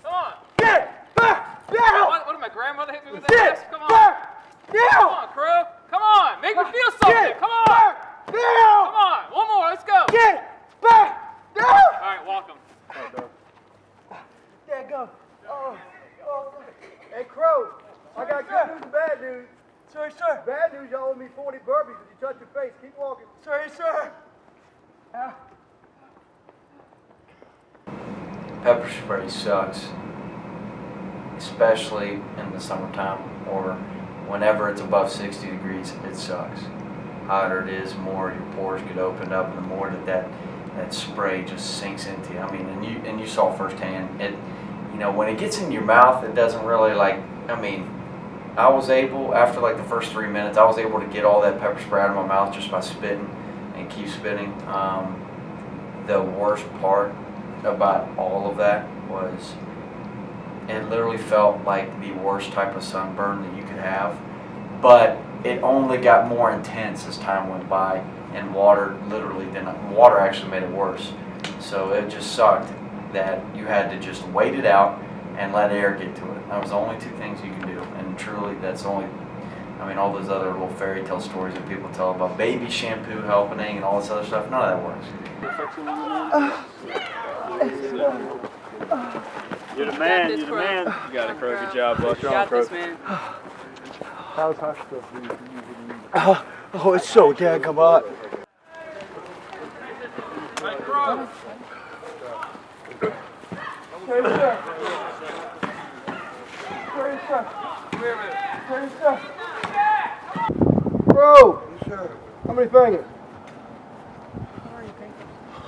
Speaker 6: Come on.
Speaker 16: Get back down.
Speaker 6: What did my grandmother hit me with that?
Speaker 16: Get
Speaker 6: Come on.
Speaker 16: back
Speaker 6: Come
Speaker 16: down.
Speaker 6: on, crew. Come on. Make me feel something.
Speaker 16: Get
Speaker 6: Come on.
Speaker 16: back down.
Speaker 6: Come on. One more. Let's go.
Speaker 16: Get back down.
Speaker 6: All right, walk him.
Speaker 16: Dadgum. Oh. Hey, Crow, I got good news and bad news. Sorry, sir. Bad news, y'all owe me 40 burpees if you touch your face. Keep walking. Sorry, sir.
Speaker 13: Pepper spray sucks, especially in the summertime or whenever it's above 60 degrees. It sucks. Hotter it is, more your pores get opened up, and the more that spray just sinks into you. I mean, and you saw firsthand. It, you know, when it gets in your mouth, it doesn't really like. I mean, I was able, after like the first 3 minutes, I was able to get all that pepper spray out of my mouth just by spitting and keep spitting. The worst part about all of that was it literally felt like the worst type of sunburn that you could have, but it only got more intense as time went by, and water actually made it worse. So it just sucked that you had to just wait it out and let air get to it. That was the only two things you can do, and truly that's only, I mean, all those other little fairy tale stories that people tell about baby shampoo helping and all this other stuff, none of that works.
Speaker 8: You're the man. You're the man. You got it, Crow. Good job, bud. You're on, Crow.
Speaker 16: How's hot stuff? Oh, it's so dadgum hot. Bro, how many fingers?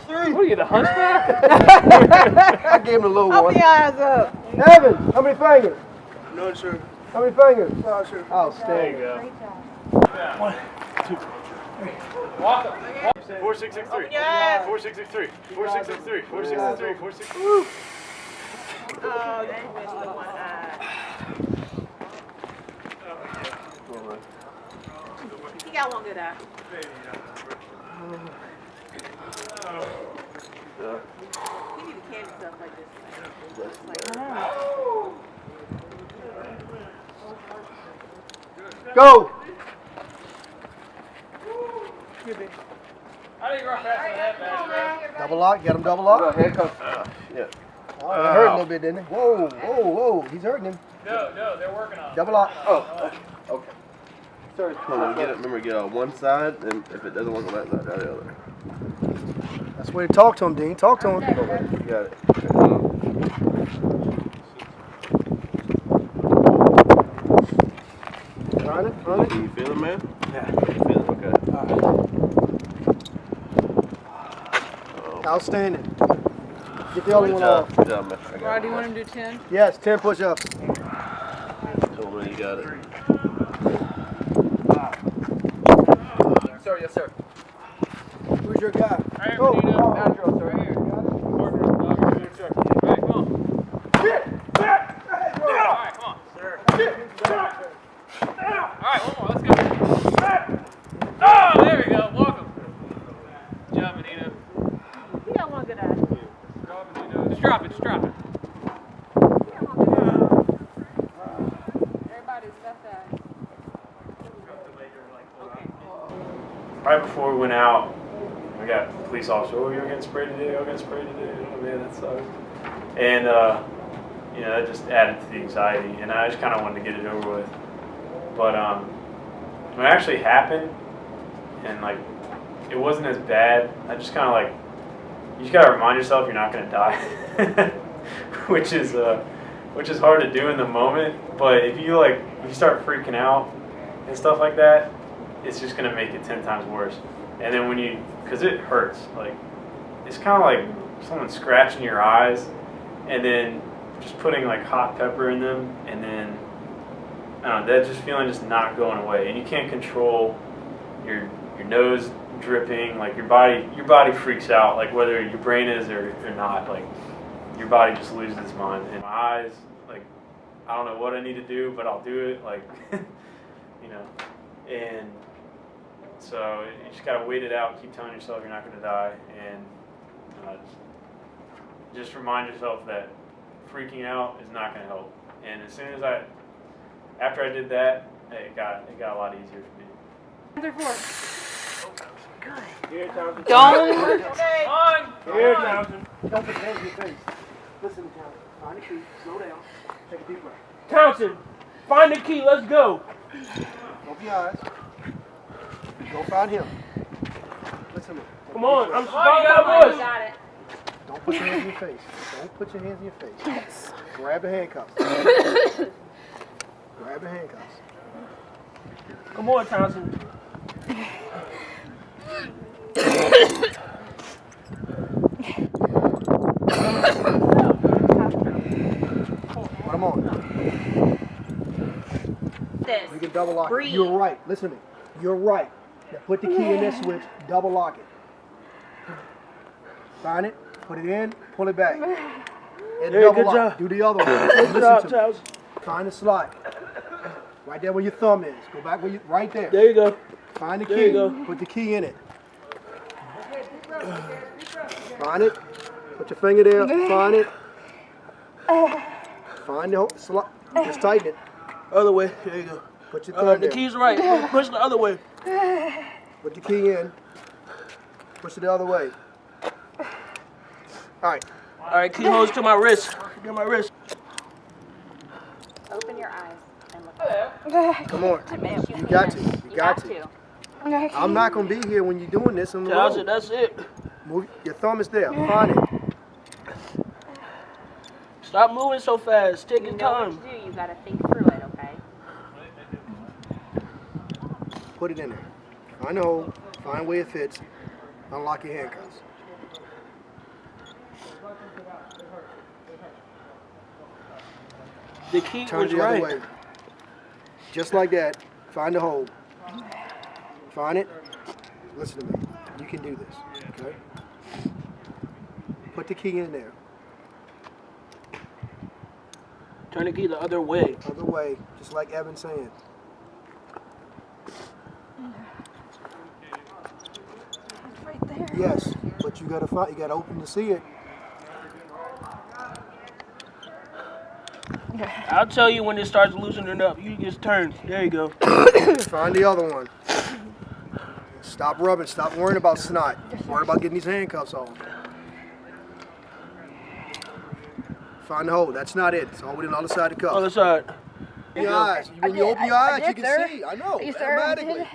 Speaker 16: Three.
Speaker 6: What are you, the hunchback?
Speaker 16: I gave him the little one.
Speaker 15: Open your eyes up.
Speaker 16: Evan, how many fingers?
Speaker 2: None, sir.
Speaker 16: How many fingers?
Speaker 2: Five, sir.
Speaker 16: Outstanding.
Speaker 8: There you go.
Speaker 16: 1, 2, 3.
Speaker 6: Walk him.
Speaker 8: 4663.
Speaker 15: Open your eyes.
Speaker 8: 4663. 4663. 4663. 4663.
Speaker 15: Oh, they missed the one eye. He got one good eye. He need to candy stuff like this.
Speaker 16: Go!
Speaker 6: How do you run faster than that, man?
Speaker 16: Double lock, get him double lock.
Speaker 2: Handcuff.
Speaker 16: Yeah. Oh, it hurt a little bit, didn't it? Whoa, whoa, whoa. He's hurting him.
Speaker 6: No, they're working on it.
Speaker 16: Double lock.
Speaker 2: Oh, okay. Sorry. Hold on, remember get on one side, and if it doesn't work on that side, try the other.
Speaker 16: That's the way to talk to him, Dean. Talk to him.
Speaker 2: Okay, you got it.
Speaker 16: Run it, run it.
Speaker 2: You feel it, man?
Speaker 16: Yeah.
Speaker 2: You feel it? Okay.
Speaker 16: Outstanding. Get the other one off.
Speaker 2: Good job, man. I got
Speaker 15: Rod, do
Speaker 2: it.
Speaker 15: you want him to do 10?
Speaker 16: Yes, 10 push-ups.
Speaker 2: Told me you got it.
Speaker 12: Sir, yes, sir.
Speaker 16: Who's your guy?
Speaker 6: Hey,
Speaker 16: Oh,
Speaker 6: Benito.
Speaker 12: Natural, sir.
Speaker 6: Right here. All right, come on.
Speaker 16: Get back!
Speaker 6: All right, come on. All right, one more. Let's go. Oh, there we go. Walk him. Good job, Benito.
Speaker 15: He got one good eye.
Speaker 6: Just drop it. Just drop it.
Speaker 15: Everybody
Speaker 8: right before we went out, I got a police officer. Oh, you're getting sprayed today. Oh, getting sprayed today. Oh man, that sucks. And you know, that just added to the anxiety, and I just kind of wanted to get it over with. But when it actually happened, and like it wasn't as bad, I just kind of like, you just gotta remind yourself you're not gonna die, which is hard to do in the moment. But if you start freaking out and stuff like that, it's just gonna make it 10 times worse. And then because it hurts, like it's kind of like someone scratching your eyes, and then just putting like hot pepper in them, and then I don't know, that just feeling just not going away, and you can't control your nose dripping, like your body freaks out, like whether your brain is or not, like your body just loses its mind. And my eyes, like I don't know what I need to do, but I'll do it, like you know. And so you just gotta wait it out, keep telling yourself you're not gonna die, and just remind yourself that freaking out is not gonna help. And as soon as after I did that, it got a lot easier for me.
Speaker 16: Here, Townsend.
Speaker 15: Don't.
Speaker 16: Okay.
Speaker 6: On.
Speaker 16: Here, Townsend. Don't put your hands in your face. Listen, Townsend. Find the key. Slow down. Take a deep breath. Townsend, find the key. Let's go. Open your eyes. Go find him. Listen to me. Come on. I'm following my voice.
Speaker 17: Got it.
Speaker 16: Don't put your hands in your face. Don't put your hands in your face.
Speaker 17: Yes.
Speaker 16: Grab the handcuffs. Grab the handcuffs. Come on, Townsend. Put them on.
Speaker 17: This.
Speaker 16: We can double lock
Speaker 17: Breathe.
Speaker 16: it. You're right. Listen to me. You're right. Now put the key in this switch. Double lock it. Find it. Put it in. Pull it back. And
Speaker 5: Hey,
Speaker 16: double
Speaker 5: good
Speaker 16: lock.
Speaker 5: job.
Speaker 16: Do the other one.
Speaker 5: Good
Speaker 16: Listen
Speaker 5: job,
Speaker 16: to me.
Speaker 5: Charles.
Speaker 16: Find the slot. Right there where your thumb is. Go back where you. Right there.
Speaker 5: There you go.
Speaker 16: Find the
Speaker 5: There
Speaker 16: key.
Speaker 5: you go.
Speaker 16: Put the key in it. Find it. Put your finger there. Find it. Find the slot. Just tighten it.
Speaker 5: Other way. There you go.
Speaker 16: Put your thumb
Speaker 5: The
Speaker 16: there.
Speaker 5: key's right. Push the other way.
Speaker 16: Put the key in. Push it the other way. All right.
Speaker 5: All right, key holds to my wrist. Get my wrist.
Speaker 17: Open your eyes and look.
Speaker 16: Come on. You got to. You got to. I'm not going to be here when you're doing this on the
Speaker 5: Charles,
Speaker 16: road.
Speaker 5: that's it.
Speaker 16: Move. Your thumb is there. Find it.
Speaker 5: Stop moving so fast. Take
Speaker 17: You
Speaker 5: your
Speaker 17: know
Speaker 5: time.
Speaker 17: what to do. You gotta think through it, okay?
Speaker 16: Put it in there. Find the hole. Find where it fits. Unlock your handcuffs.
Speaker 5: The key
Speaker 16: Turn
Speaker 5: was
Speaker 16: the other
Speaker 5: right.
Speaker 16: way. Just like that. Find the hole. Find it. Listen to me. You can do this. Okay? Put the key in there.
Speaker 5: Turn the key the other way.
Speaker 16: Other way. Just like Evan's saying.
Speaker 15: Right there.
Speaker 16: Yes, but you gotta find. You gotta open to see it.
Speaker 5: I'll tell you when it starts loosening up. You just turn. There you go.
Speaker 16: Find the other one. Stop rubbing. Stop worrying about snot. Worry about getting these handcuffs on. Find the hole. That's not it. It's all within the other side of the cuff.
Speaker 5: Other side.
Speaker 16: Open your eyes. When you open your eyes, you can see. I know.
Speaker 15: Yes, sir.
Speaker 16: Automatically.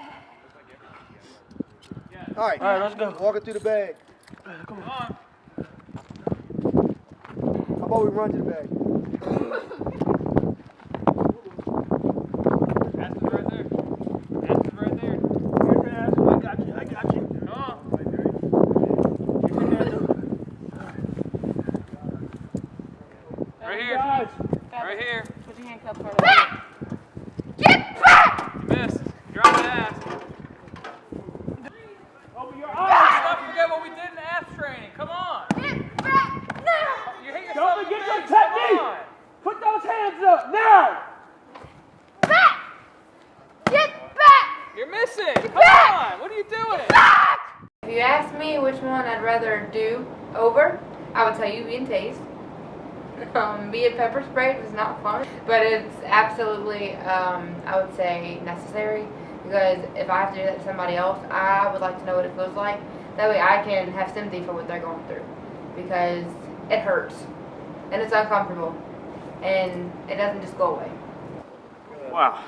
Speaker 16: All right.
Speaker 5: All right, let's go.
Speaker 16: Walk it through the bag.
Speaker 5: Come on.
Speaker 16: How about we run to the bag?
Speaker 6: That's right there. That's right there.
Speaker 5: I got you. I got you.
Speaker 6: Come on. Right here. Right here.
Speaker 17: Put your handcuffs right over.
Speaker 6: Get back! You missed. Drop the ass.
Speaker 16: Open your
Speaker 6: Let's not forget what we did in ass training. Come on.
Speaker 17: Get back now!
Speaker 6: You hit yourself
Speaker 16: Don't
Speaker 6: in
Speaker 16: forget
Speaker 6: the
Speaker 16: your
Speaker 6: face. Come
Speaker 16: technique.
Speaker 6: on.
Speaker 16: Put those hands up now.
Speaker 17: Back! Get back!
Speaker 6: You're missing. Come on. What are you doing?
Speaker 9: If you ask me which one I'd rather do over, I would tell you being tased. Being pepper sprayed was not fun, but it's absolutely, I would say, necessary Because if I have to do that to somebody else, I would like to know what it feels like. That way I can have sympathy for what they're going through. Because it hurts. And it's uncomfortable. And it doesn't just go away.
Speaker 16: Wow.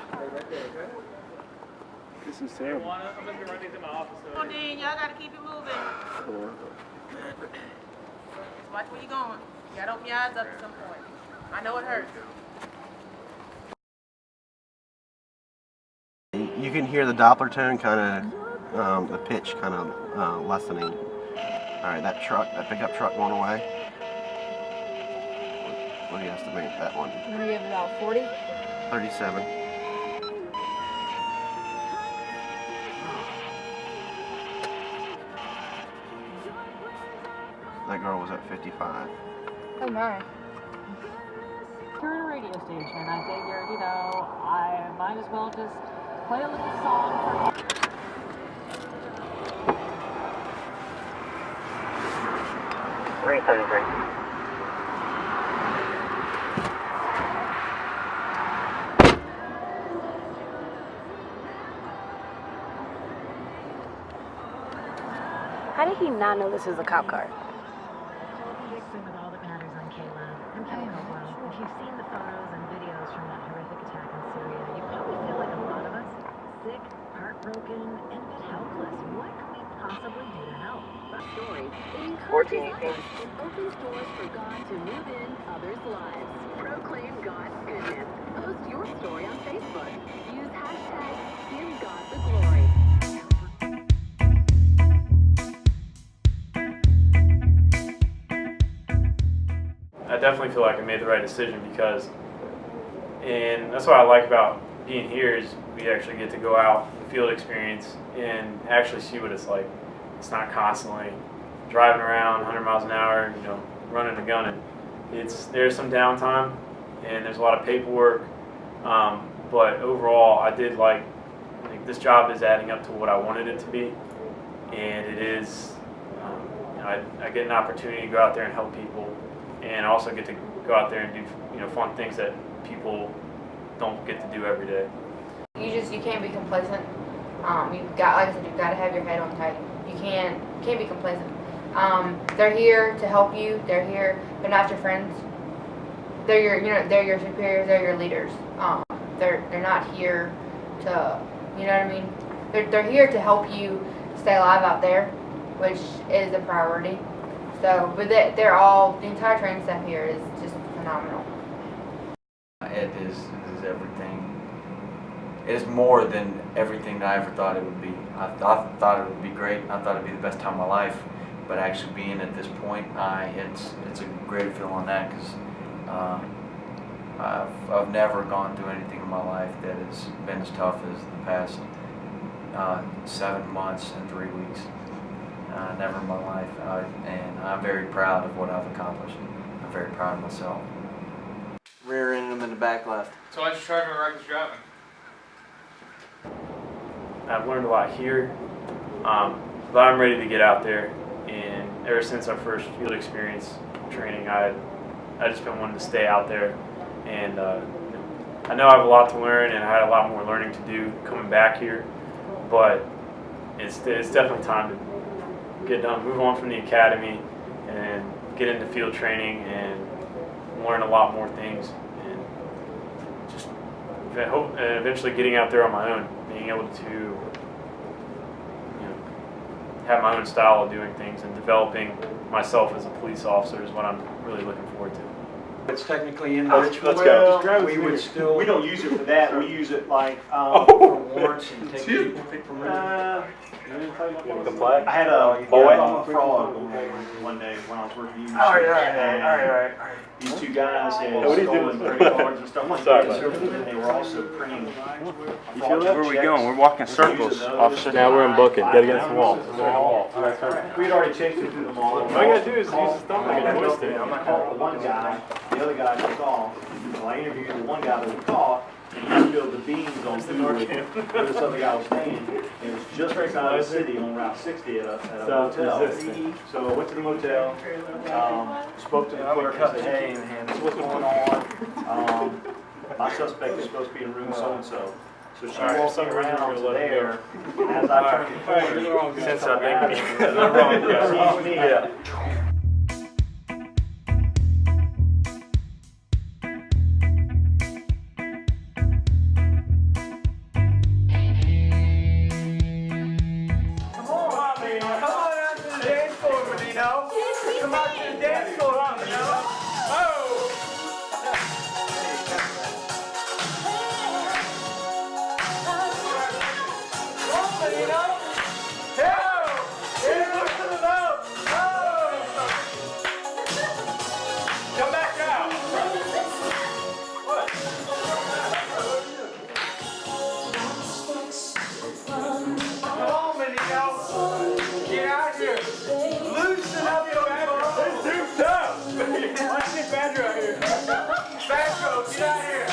Speaker 16: This is terrible.
Speaker 6: I'm gonna be running to my office.
Speaker 15: Come on, Dean, y'all gotta keep it moving. Watch where you're going. You gotta open your eyes up at some point. I know it hurts.
Speaker 18: You can hear the Doppler tone kind of, the pitch kind of lessening. All right, that pickup truck going away. What do you estimate that one?
Speaker 17: What do you have, about 40?
Speaker 18: 37. That girl was at 55.
Speaker 17: Oh my.
Speaker 19: You're in a radio station. I figured, you know, I might as well just play a little song for you.
Speaker 17: How did he not know this is a cop car?
Speaker 19: With all that matters on Kayla. I'm Kelly Hopewell. If you've seen the photos and videos from that horrific attack in Syria, you probably feel like a lot of us. Sick, heartbroken, and a bit helpless. What can we possibly do to help? Story. It encourages us and opens doors for God to move in others' lives. Proclaim God's goodness. Post your story on Facebook. Use hashtag Give God the Glory.
Speaker 8: I definitely feel like I made the right decision because, and that's what I like about being here is we actually get to go out, field experience, and actually see what it's like. It's not constantly driving around 100 miles an hour, you know, running and gunning. There's some downtime and there's a lot of paperwork, but overall I did like this job is adding up to what I wanted it to be, and it is. You know, I get an opportunity to go out there and help people. And I also get to go out there and do, you know, fun things that people don't get to do every day.
Speaker 9: You can't be complacent. You've got, like I said, you've got to have your head on tight. You can't be complacent. They're here to help you. They're here. They're not your friends. They're your superiors. They're your leaders. They're not here to, you know what I mean? They're here to help you stay alive out there, which is a priority. So, but they're all, the entire training staff here is just phenomenal.
Speaker 13: It is everything. It is more than everything that I ever thought it would be. I thought it would be great. I thought it would be the best time of my life. But actually being at this point, it's a great feeling on that because I've never gone through anything in my life that has been as tough as the past 7 months and 3 weeks. Never in my life, and I'm very proud of what I've accomplished. I'm very proud of myself.
Speaker 10: Rear ended him in the back left.
Speaker 6: So I just charge my reckless driving.
Speaker 8: I've learned a lot here, but I'm ready to get out there. And ever since our first field experience training, I just been wanting to stay out there. And I know I have a lot to learn, and I had a lot more learning to do coming back here. But it's definitely time to get done, move on from the academy, and get into field training and learn a lot more things, and just eventually getting out there on my own, being able to, you know, have my own style of doing things and developing myself as a police officer is what I'm really looking forward to.
Speaker 20: It's technically in
Speaker 21: Let's
Speaker 20: Richmond.
Speaker 21: go.
Speaker 20: We would still.
Speaker 21: We don't use it for that. We use it like for warrants and take people from I had a fraud one day when I was working.
Speaker 20: All right.
Speaker 21: These two guys had
Speaker 20: What are you
Speaker 21: stolen
Speaker 20: doing?
Speaker 21: credit cards and stuff like
Speaker 20: Sorry,
Speaker 21: that.
Speaker 20: bud.
Speaker 21: And they were also printing.
Speaker 20: You feel that? Where are we going? We're walking circles, officer.
Speaker 8: Now we're in booking. Gotta get to the wall.
Speaker 21: We'd already chased it through the mall.
Speaker 8: All you gotta do is use his thumb like a joystick.
Speaker 21: I'm not caught the one guy, the other guy took off. Well, I interviewed the one guy that was caught, and he spilled the beans on food where this other guy was staying. It was just outside the city on Route 60 at a motel. So I went to the motel, spoke to the clerk and said, hey, this is what's going on. My suspect is supposed to be in room so-and-so. So she
Speaker 8: Alright,
Speaker 21: walked
Speaker 8: so we're
Speaker 21: around
Speaker 8: gonna
Speaker 21: to
Speaker 8: let it
Speaker 21: there, and as I turned the corner,
Speaker 8: Since I think
Speaker 21: they're wrong. Sees me.
Speaker 8: Yeah.
Speaker 12: Come on, Menino. Come on out to the dance floor, Menino. Come out to the dance floor, Menino. Oh! Come on, Menino. Hey, look to the left. Oh! Come back out. What? Come on, Menino. Get out here. Loosen up your Badger. It's too tough. Let's get Badger out here. Badger, get out here.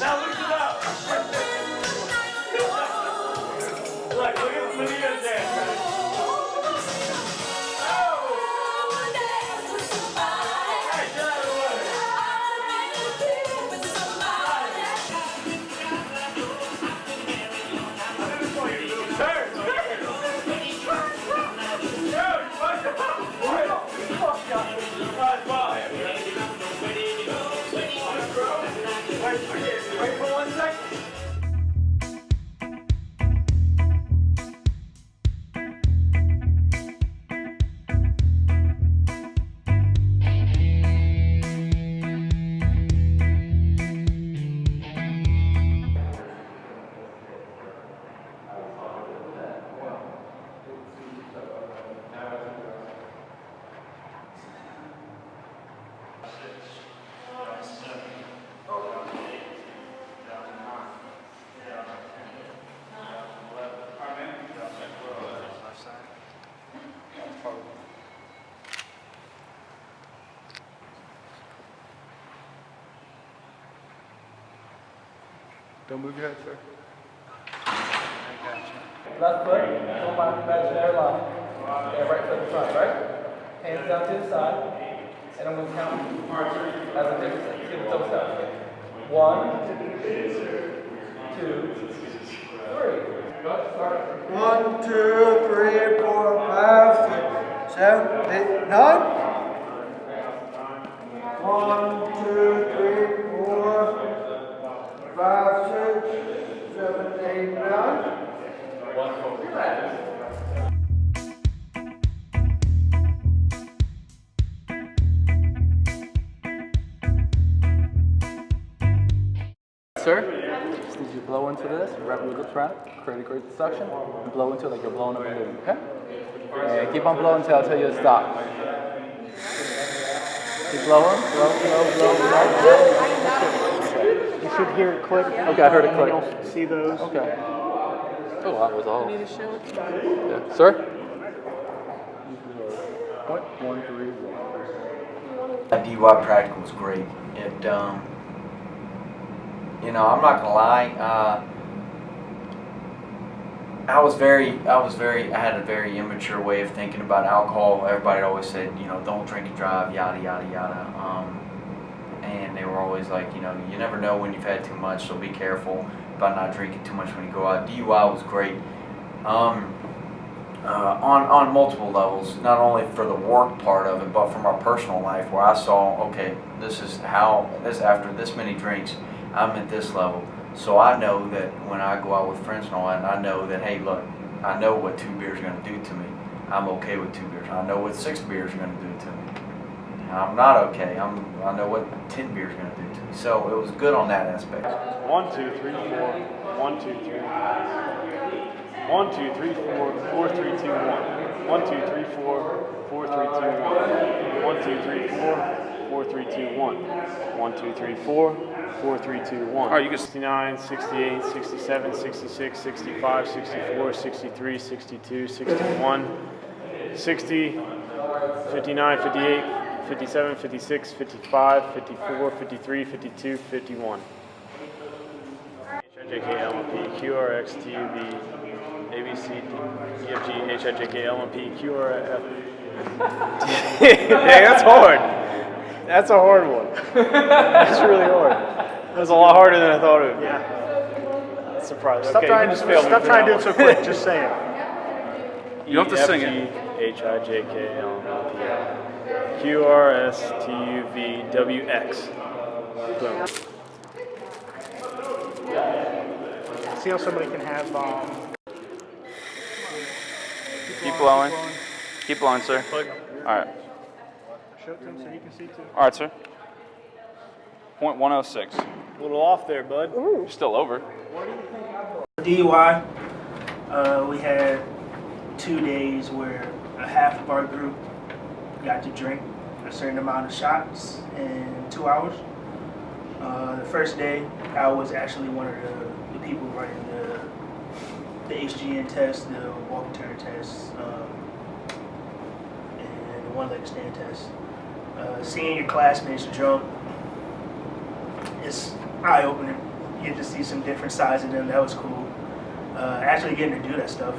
Speaker 12: Now loosen up. Look at Menino's dance. Wait for 1 second.
Speaker 3: Don't move your head, sir.
Speaker 4: Left foot, go by the imaginary line. And right foot in front, right? Hands down to the side. And I'm going to count as a difference. Give it thumbs down. 1, 2, 3.
Speaker 12: 1, 2, 3, 4, 5, 6, 7, 8, 9. 1, 2, 3, 4, 5, 6, 7, 8, 9.
Speaker 4: Sir, just need you to blow into this, wrap your lips around, create a great suction, and blow into it like you're blowing up a balloon, okay? And keep on blowing until I tell you to stop. Keep blowing, blow.
Speaker 21: You should hear it click.
Speaker 4: Okay, I heard it click.
Speaker 21: And then you'll see those.
Speaker 4: Okay. Oh, that was all. Yeah. Sir? Point 1, 3, 1.
Speaker 10: That DUI practical was great. It, you know, I'm not gonna lie. I had a very immature way of thinking about alcohol. Everybody always said, you know, don't drink and drive, yada yada yada. And they were always like, you know, you never know when you've had too much, so be careful about not drinking too much when you go out. DUI was great. On multiple levels, not only for the work part of it, but from our personal life, where I saw, okay, after this many drinks, I'm at this level. So I know that when I go out with friends and all that, I know that, hey, look, I know what 2 beers are going to do to me. I'm okay with 2 beers. I know what 6 beers are going to do to me. I'm not okay. I know what 10 beers are going to do to me. So it was good on that aspect.
Speaker 8: 1, 2, 3, 4. 1, 2, 3. 1, 2, 3, 4. 4, 3, 2, 1. 1, 2, 3, 4. 4, 3, 2, 1. 1, 2, 3, 4. 4, 3, 2, 1. 1, 2, 3, 4. 4, 3, 2, 1. All right, you can 69, 68, 67, 66, 65, 64, 63, 62, 61, 60, 59, 58, 57, 56, 55, 54, 53, 52, 51. HJK LMP. QRX, TUV, ABC, EFG, HIJK, LMP, QRF. Dang, that's hard. That's a hard one. That's really hard. That's a lot harder than I thought it would be.
Speaker 7: Yeah.
Speaker 8: Surprised.
Speaker 7: Stop trying to do it so quick. Just say it.
Speaker 20: You don't have to sing it.
Speaker 8: HIJK, LMP, QRS, TUV, WX. Boom.
Speaker 7: See how somebody can have.
Speaker 20: Keep blowing. Keep blowing, sir. All right.
Speaker 7: Show it to him so he can see too.
Speaker 20: All right, sir. Point 106.
Speaker 7: A little off there, bud.
Speaker 20: You're still over.
Speaker 5: DUI, we had 2 days where a half of our group got to drink a certain amount of shots in 2 hours. The first day, I was actually one of the people running the HGN test, the walk and turn test, and the one-leg stand test. Seeing your classmates drunk, it's eye-opening. You get to see some different sides of them. That was cool. Actually getting to do that stuff,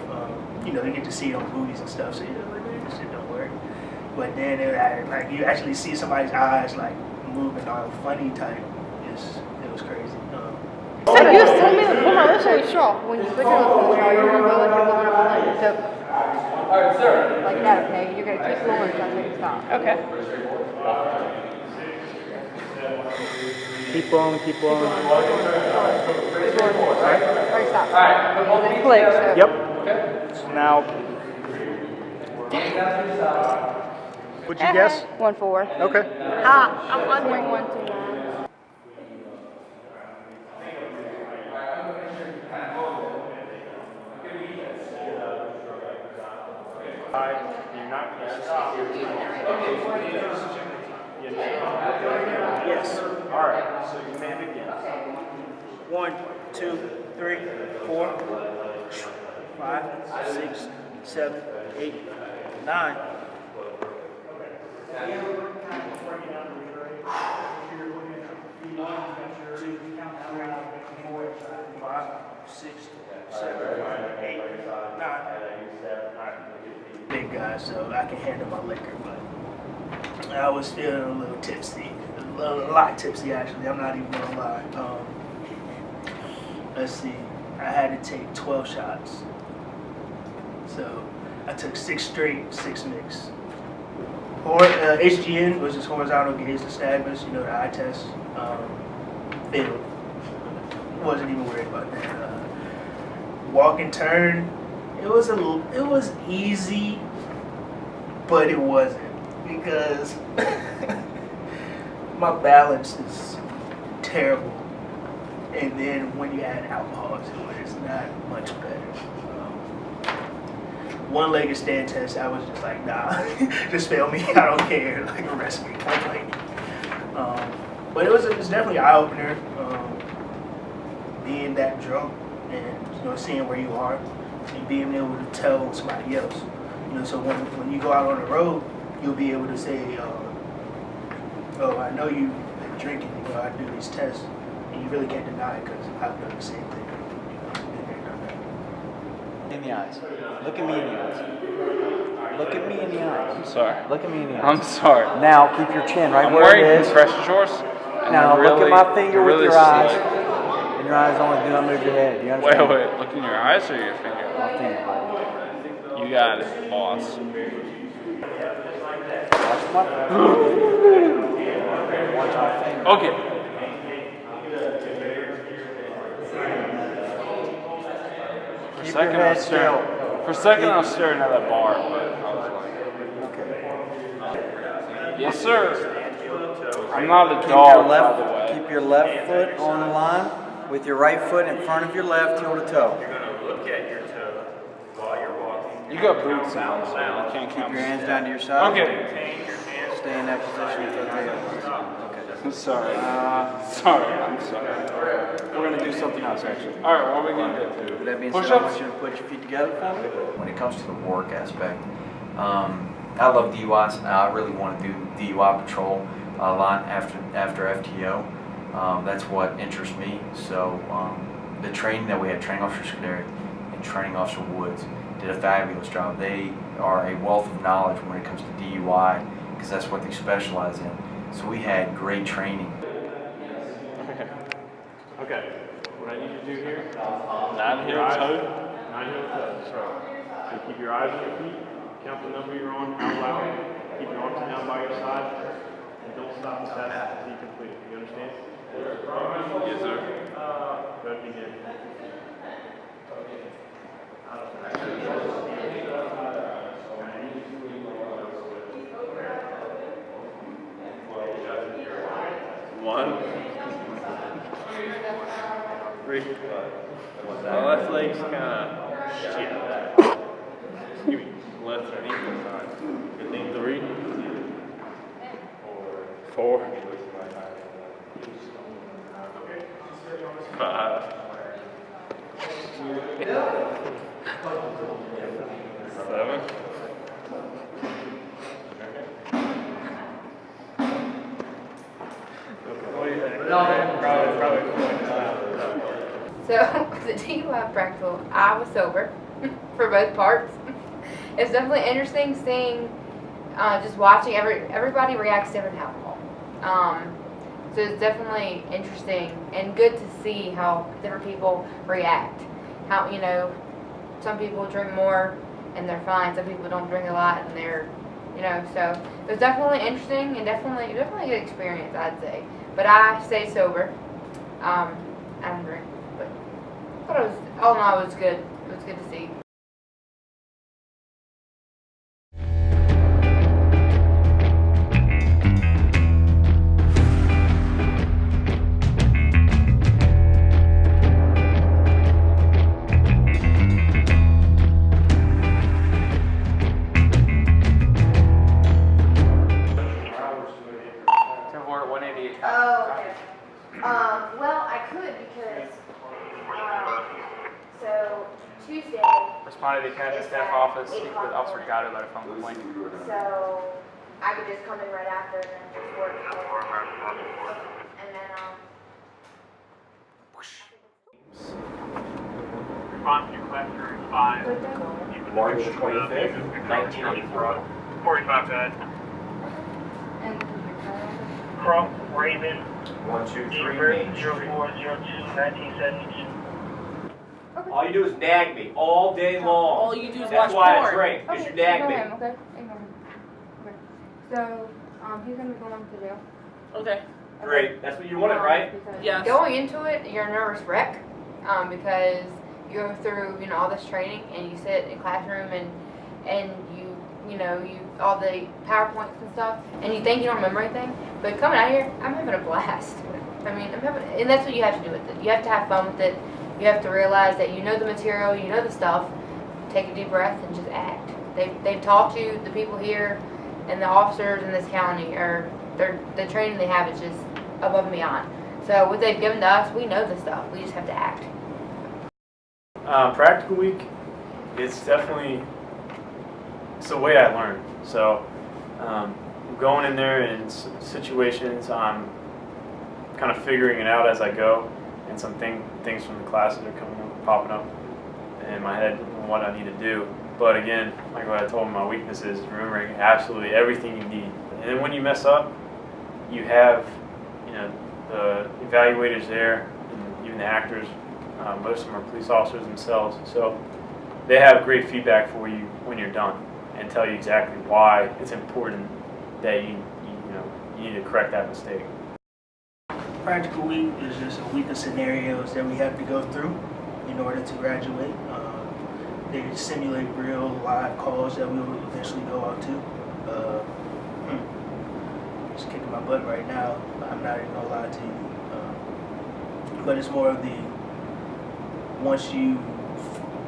Speaker 5: you get to see it on movies and stuff, so you're like, man, this shit don't work. But then like you actually see somebody's eyes like moving all funny type. It was crazy.
Speaker 15: So you just told me to put my lips on your straw when you put your lips on the straw. You're gonna go like you're going up a line. So,
Speaker 6: Alright, sir.
Speaker 15: like that, okay? You're gonna keep going until I take a stop. Okay.
Speaker 7: Keep blowing, keep blowing.
Speaker 15: Alright, stop.
Speaker 6: Alright,
Speaker 15: Then click. So.
Speaker 7: Yep. So now, what'd you guess?
Speaker 15: 1-4.
Speaker 7: Okay.
Speaker 15: I'm wondering 1-2.
Speaker 8: You're not going to stop.
Speaker 5: Yes.
Speaker 8: All right, so you may begin.
Speaker 5: 1, 2, 3, 4, 5, 6, 7, 8, 9. Big guy, so I can handle my liquor, but I was feeling a little tipsy. A lot tipsy, actually. I'm not even gonna lie. Let's see. I had to take 12 shots. So I took 6 straight, 6 mix. HGN was just horizontal gaze nystagmus, the eye test. Failed. Wasn't even worried about that. Walk and turn. It was easy, but it wasn't because my balance is terrible. And then when you add alcohol to it, it's not much better. One-legged stand test, I was just like, nah, just fail me. I don't care. Like, arrest me. But it was definitely an eye-opener. Being that drunk and seeing where you are and being able to tell somebody else. So when you go out on the road, you'll be able to say, oh, I know you've been drinking. I do these tests, and you really can't deny it because I've done the same thing.
Speaker 13: In the eyes. Look at me in the eyes. Look at me in the eyes.
Speaker 20: I'm sorry.
Speaker 13: Look at me in the eyes.
Speaker 20: I'm sorry.
Speaker 13: Now keep your chin right
Speaker 20: I'm
Speaker 13: where
Speaker 20: wearing
Speaker 13: it is.
Speaker 20: compression shorts.
Speaker 13: Now look at my finger with
Speaker 20: really
Speaker 13: your eyes.
Speaker 20: slick.
Speaker 13: And your eyes only do not move your head. You understand?
Speaker 20: Wait. Look in your eyes or your finger?
Speaker 13: My finger.
Speaker 20: You got it, boss.
Speaker 13: Watch my finger. Watch my finger.
Speaker 20: Okay. For a second, I was staring at that bar, but I was like, yes, sir. I'm not a dog, by the way.
Speaker 13: Keep your left foot on the line with your right foot in front of your left heel to toe.
Speaker 11: You're going to look at your toe while you're walking.
Speaker 20: You got boots on, so you can't
Speaker 13: Keep
Speaker 20: count.
Speaker 13: your hands down to your side.
Speaker 20: Okay.
Speaker 13: Stay in that position for the Okay.
Speaker 20: I'm sorry. I'm sorry.
Speaker 13: We're going to do something else, actually.
Speaker 20: All right, what are we going to do?
Speaker 13: With that being said, I want you to put your feet together for me. When it comes to the work aspect, I love DUIs, and I really want to do DUI patrol a lot after FTO. That's what interests me. So the training that we had, Training Officer Scuderi and Training Officer Woods, did a fabulous job. They are a wealth of knowledge when it comes to DUI, because that's what they specialize in. So we had great training.
Speaker 8: Okay. What I need you to do here,
Speaker 20: Not heel toe.
Speaker 8: not heel toe, that's right. So keep your eyes on your feet, count the number you're on out loud, keep your arms down by your side, and don't stop the test until you complete it. You understand?
Speaker 20: Yes, sir.
Speaker 8: Go ahead and begin.
Speaker 20: One. 3. My left leg's kind of shit. Give me left and equal side. 3. 4. 5. 7.
Speaker 9: So the DUI practical, I was sober for both parts. It's definitely interesting seeing, just watching everybody reacts different to alcohol. So it's definitely interesting and good to see how different people react. How, you know, some people drink more and they're fine. Some people don't drink a lot and they're, you know, so it was definitely interesting and definitely a good experience, I'd say. But I stay sober. I don't drink, but I thought it was, all in all, it was good. It was good to see.
Speaker 17: Oh, okay. Well, I could because, so Tuesday.
Speaker 6: Responded to the Academy Staff Office, speak with Officer Gatto about a phone complaint.
Speaker 17: So I could just come in right after and then just work. And then,
Speaker 11: Response to class 5.
Speaker 1: March 25th, 1984.
Speaker 11: 45 bed. Crump, Raven.
Speaker 1: 123 Main Street.
Speaker 11: 0402, 1972.
Speaker 1: All you do is nag me all day long.
Speaker 15: All you do is
Speaker 1: That's
Speaker 15: watch
Speaker 1: why
Speaker 15: porn.
Speaker 1: I drink, because you nag me.
Speaker 9: Okay, ignore him. Okay. So, he's gonna be going to jail.
Speaker 15: Okay.
Speaker 1: Great, that's what you wanted, right?
Speaker 15: Yes.
Speaker 9: Going into it, you're a nervous wreck, because you go through, you know, all this training and you sit in classroom and you know, all the PowerPoints and stuff, and you think you don't remember anything, but coming out here, I'm having a blast. I mean, and that's what you have to do with it. You have to have fun with it. You have to realize that you know the material, you know the stuff. Take a deep breath and just act. They've taught you, the people here and the officers in this county, or the training they have is just above and beyond. So what they've given to us, we know the stuff. We just have to act.
Speaker 8: Practical week, it's definitely, it's the way I learn. So going in there in situations, I'm kind of figuring it out as I go, and some things from the classes are popping up in my head on what I need to do. But again, like what I told them, my weakness is remembering absolutely everything you need. And then when you mess up, you have, you know, the evaluators there, and even the actors. Most of them are police officers themselves, so they have great feedback for you when you're done and tell you exactly why it's important that you need to correct that mistake.
Speaker 5: Practical week is just a week of scenarios that we have to go through in order to graduate. They simulate real live calls that we will eventually go out to. Just kicking my butt right now. I'm not even gonna lie to you. But it's more of the, once you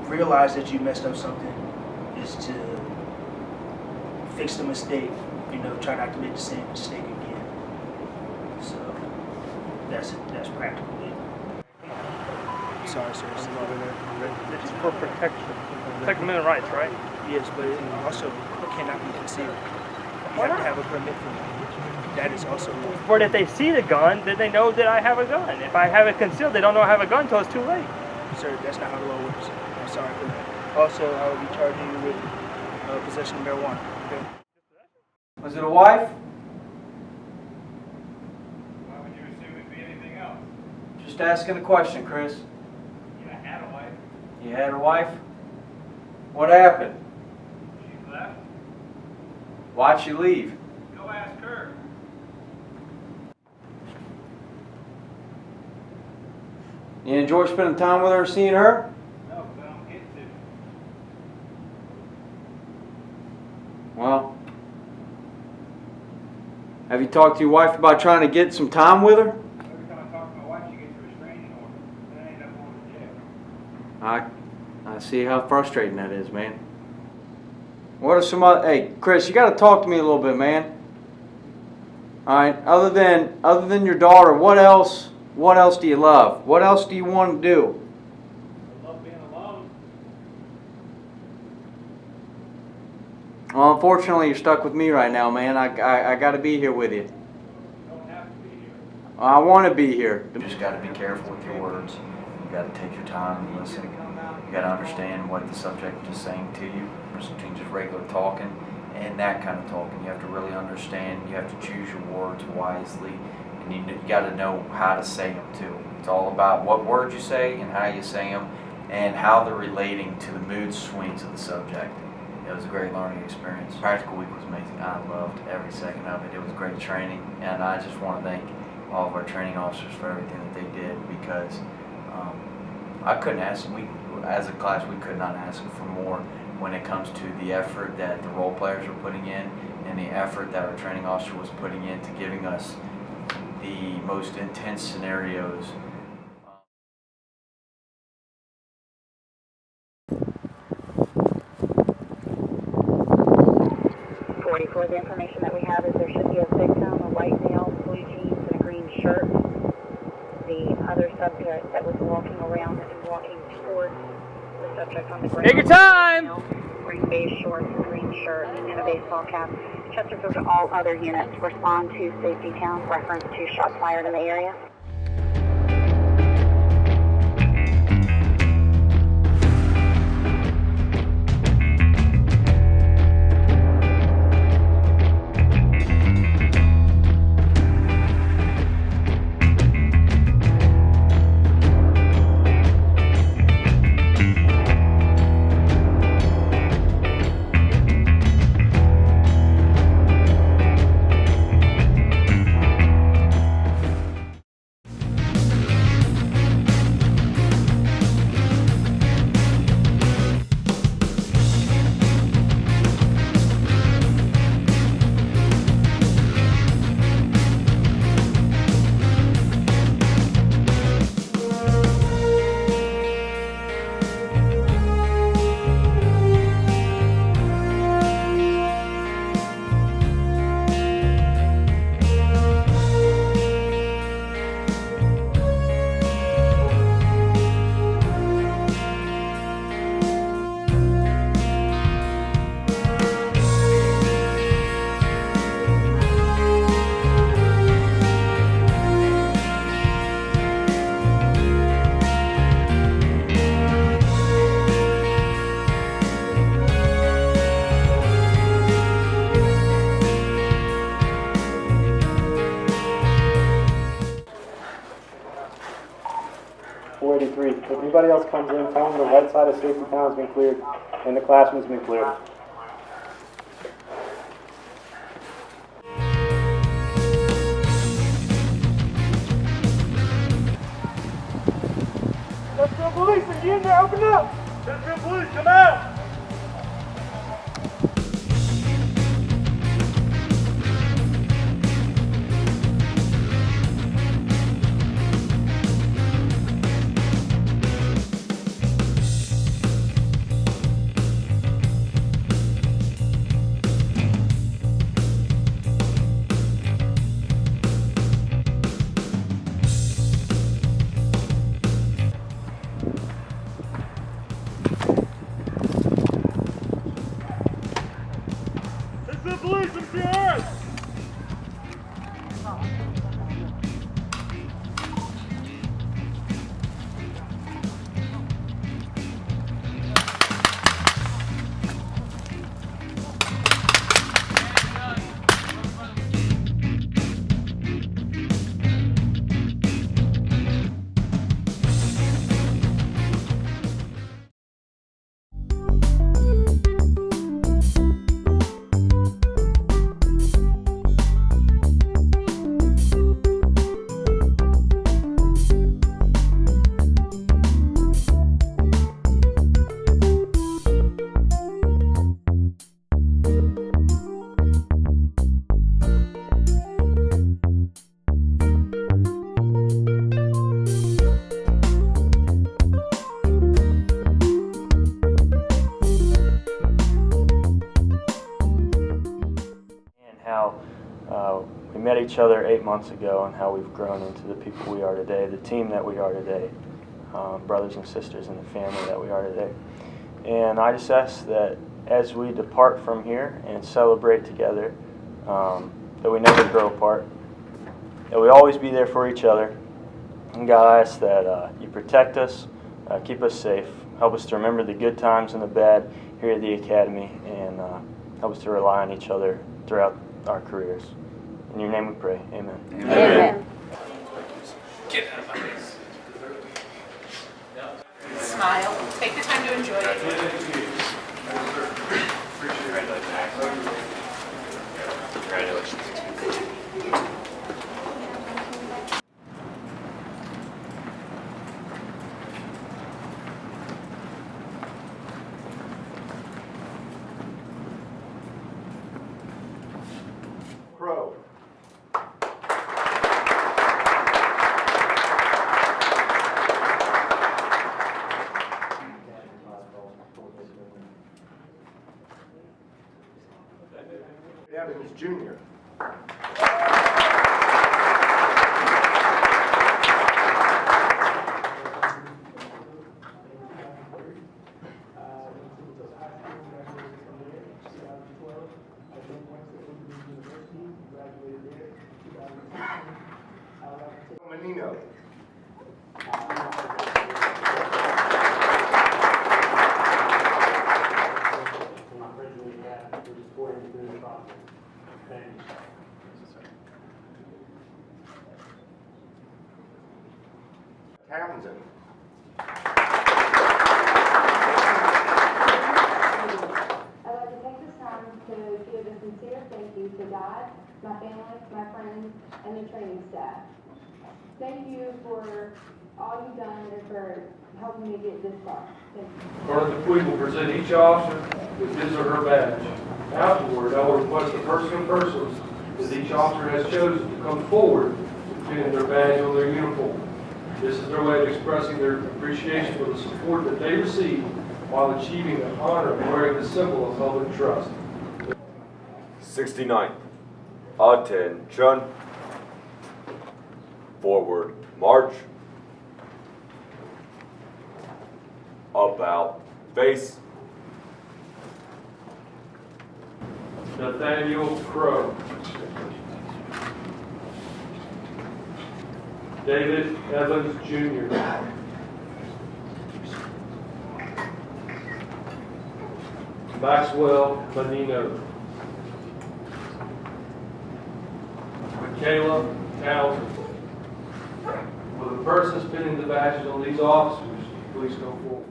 Speaker 5: realize that you messed up something, is to fix the mistake. You know, try not to make the same mistake again. So that's practical. Sorry, sir.
Speaker 22: It's for protection. Protect human rights, right?
Speaker 5: Yes, but it also cannot be concealed. You have to have a permit for that. That is also.
Speaker 22: But if they see the gun, then they know that I have a gun. If I have it concealed, they don't know I have a gun until it's too late.
Speaker 16: Sir, that's not how the law works. I'm sorry for that. Also, I will be charging you with possession of marijuana. Okay?
Speaker 12: Was it a wife?
Speaker 11: Why would you assume it'd be anything else?
Speaker 12: Just asking a question, Chris.
Speaker 11: Yeah, I had a wife.
Speaker 12: You had a wife? What happened?
Speaker 11: She left.
Speaker 12: Why'd she leave?
Speaker 11: Go ask her.
Speaker 12: You enjoy spending time with her and seeing her?
Speaker 11: No, because I don't get to.
Speaker 12: Well, have you talked to your wife about trying to get some time with her?
Speaker 11: Every time I talk to my wife, she gets a restraining order. Then I end up going to jail.
Speaker 12: I see how frustrating that is, man. What are some other... Hey, Chris, you got to talk to me a little bit, man. All right. Other than your daughter, what else do you love? What else do you want to do?
Speaker 11: I love being alone.
Speaker 12: Well, unfortunately, you're stuck with me right now, man. I got to be here with you.
Speaker 11: You don't have to be here.
Speaker 12: I want to be here.
Speaker 10: You just got to be careful with your words. You got to take your time and listen. You got to understand what the subject is saying to you. Between just regular talking and that kind of talking, you have to really understand. You have to choose your words wisely, and you got to know how to say them too. It's all about what words you say and how you say them, and how they're relating to the mood swings of the subject. It was a great learning experience. Practical week was amazing. I loved every second of it. It was great training, and I just want to thank all of our training officers for everything that they did, because I couldn't ask them. As a class, we could not ask for more when it comes to the effort that the role players were putting in and the effort that our training officer was putting into giving us the most intense scenarios.
Speaker 19: The information that we have is there should be a victim, a white male, blue jeans, and a green shirt. The other subject that was walking around and walking towards the subject on the ground.
Speaker 6: Take your time!
Speaker 19: Wearing beige shorts, a green shirt, and a baseball cap. Chesterfield to all other units. Respond to Safety Town. Reference to shots fired in the area.
Speaker 2: If anybody else comes in, tell them the right side of Safety Town has been cleared and the classroom's been cleared.
Speaker 16: Chesterfield Police, are you in there? Open up! Chesterfield Police, come out!
Speaker 2: met each other 8 months ago and how we've grown into the people we are today, the team that we are today, brothers and sisters in the family that we are today. And I just ask that as we depart from here and celebrate together, that we never grow apart, that we always be there for each other. And God, I ask that you protect us, keep us safe, help us to remember the good times and the bad here at the Academy, and help us to rely on each other throughout our careers. In your name we pray. Amen.
Speaker 9: Amen.
Speaker 6: Get out of my face.
Speaker 15: Smile. Take the time to enjoy it.
Speaker 1: Congratulations.
Speaker 21: Crow.
Speaker 11: Evans Jr. Menino. Townsend.
Speaker 17: I'd like to take this time to give a sincere thank you to God, my family, my friends, and the training staff. Thank you for all you've done and for helping me get this far. Thank you.
Speaker 14: Colonel DePuy will present each officer with his or her badge. Afterward, I will request the person in persons that each officer has chosen to come forward to pin their badge on their uniform. This is their way of expressing their appreciation for the support that they receive while achieving the honor of wearing the symbol of public trust.
Speaker 18: 69th, attention, forward march, about face,
Speaker 14: Nathaniel Crow. David Evans Jr. Maxwell Menino. Michaela Townsend. Will the persons pinning the badges on these officers please come forward?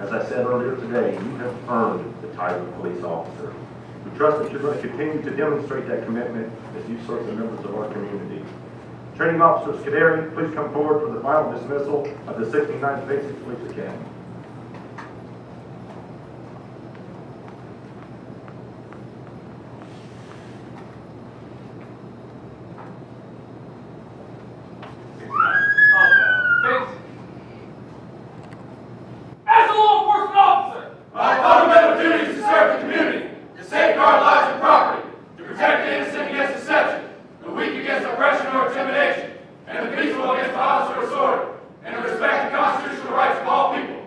Speaker 23: As I said earlier today, you have earned the title of police officer. We trust that you're going to continue to demonstrate that commitment as you serve the members of our community. Training Officer Scuderi, please come forward for the final dismissal of the 69th Basic Police Academy.
Speaker 6: As a law enforcement officer,
Speaker 11: My fundamental duty is to serve the community, to safeguard lives and property, to protect the innocent against deception, the weak against oppression or intimidation, and the peaceful against violence or disorder, and to respect the constitutional rights of all people,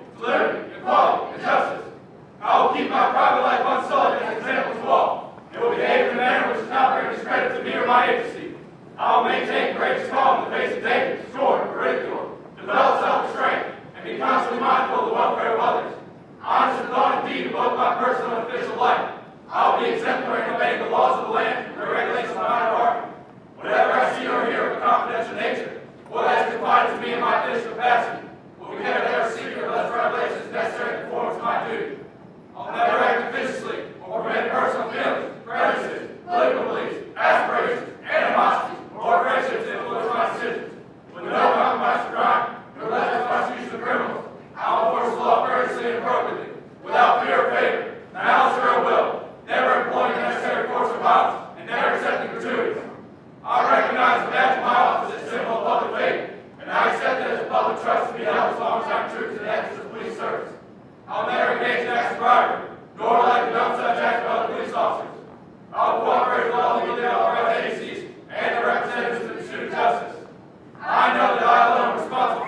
Speaker 3: public trust to be held as long as I'm true to the ethics of police service. I'll never engage in acts of bribery, nor will I condone such acts by other police officers. I'll cooperate with all legally authorized agencies and the representatives of the pursuit of justice. I know that I alone am responsible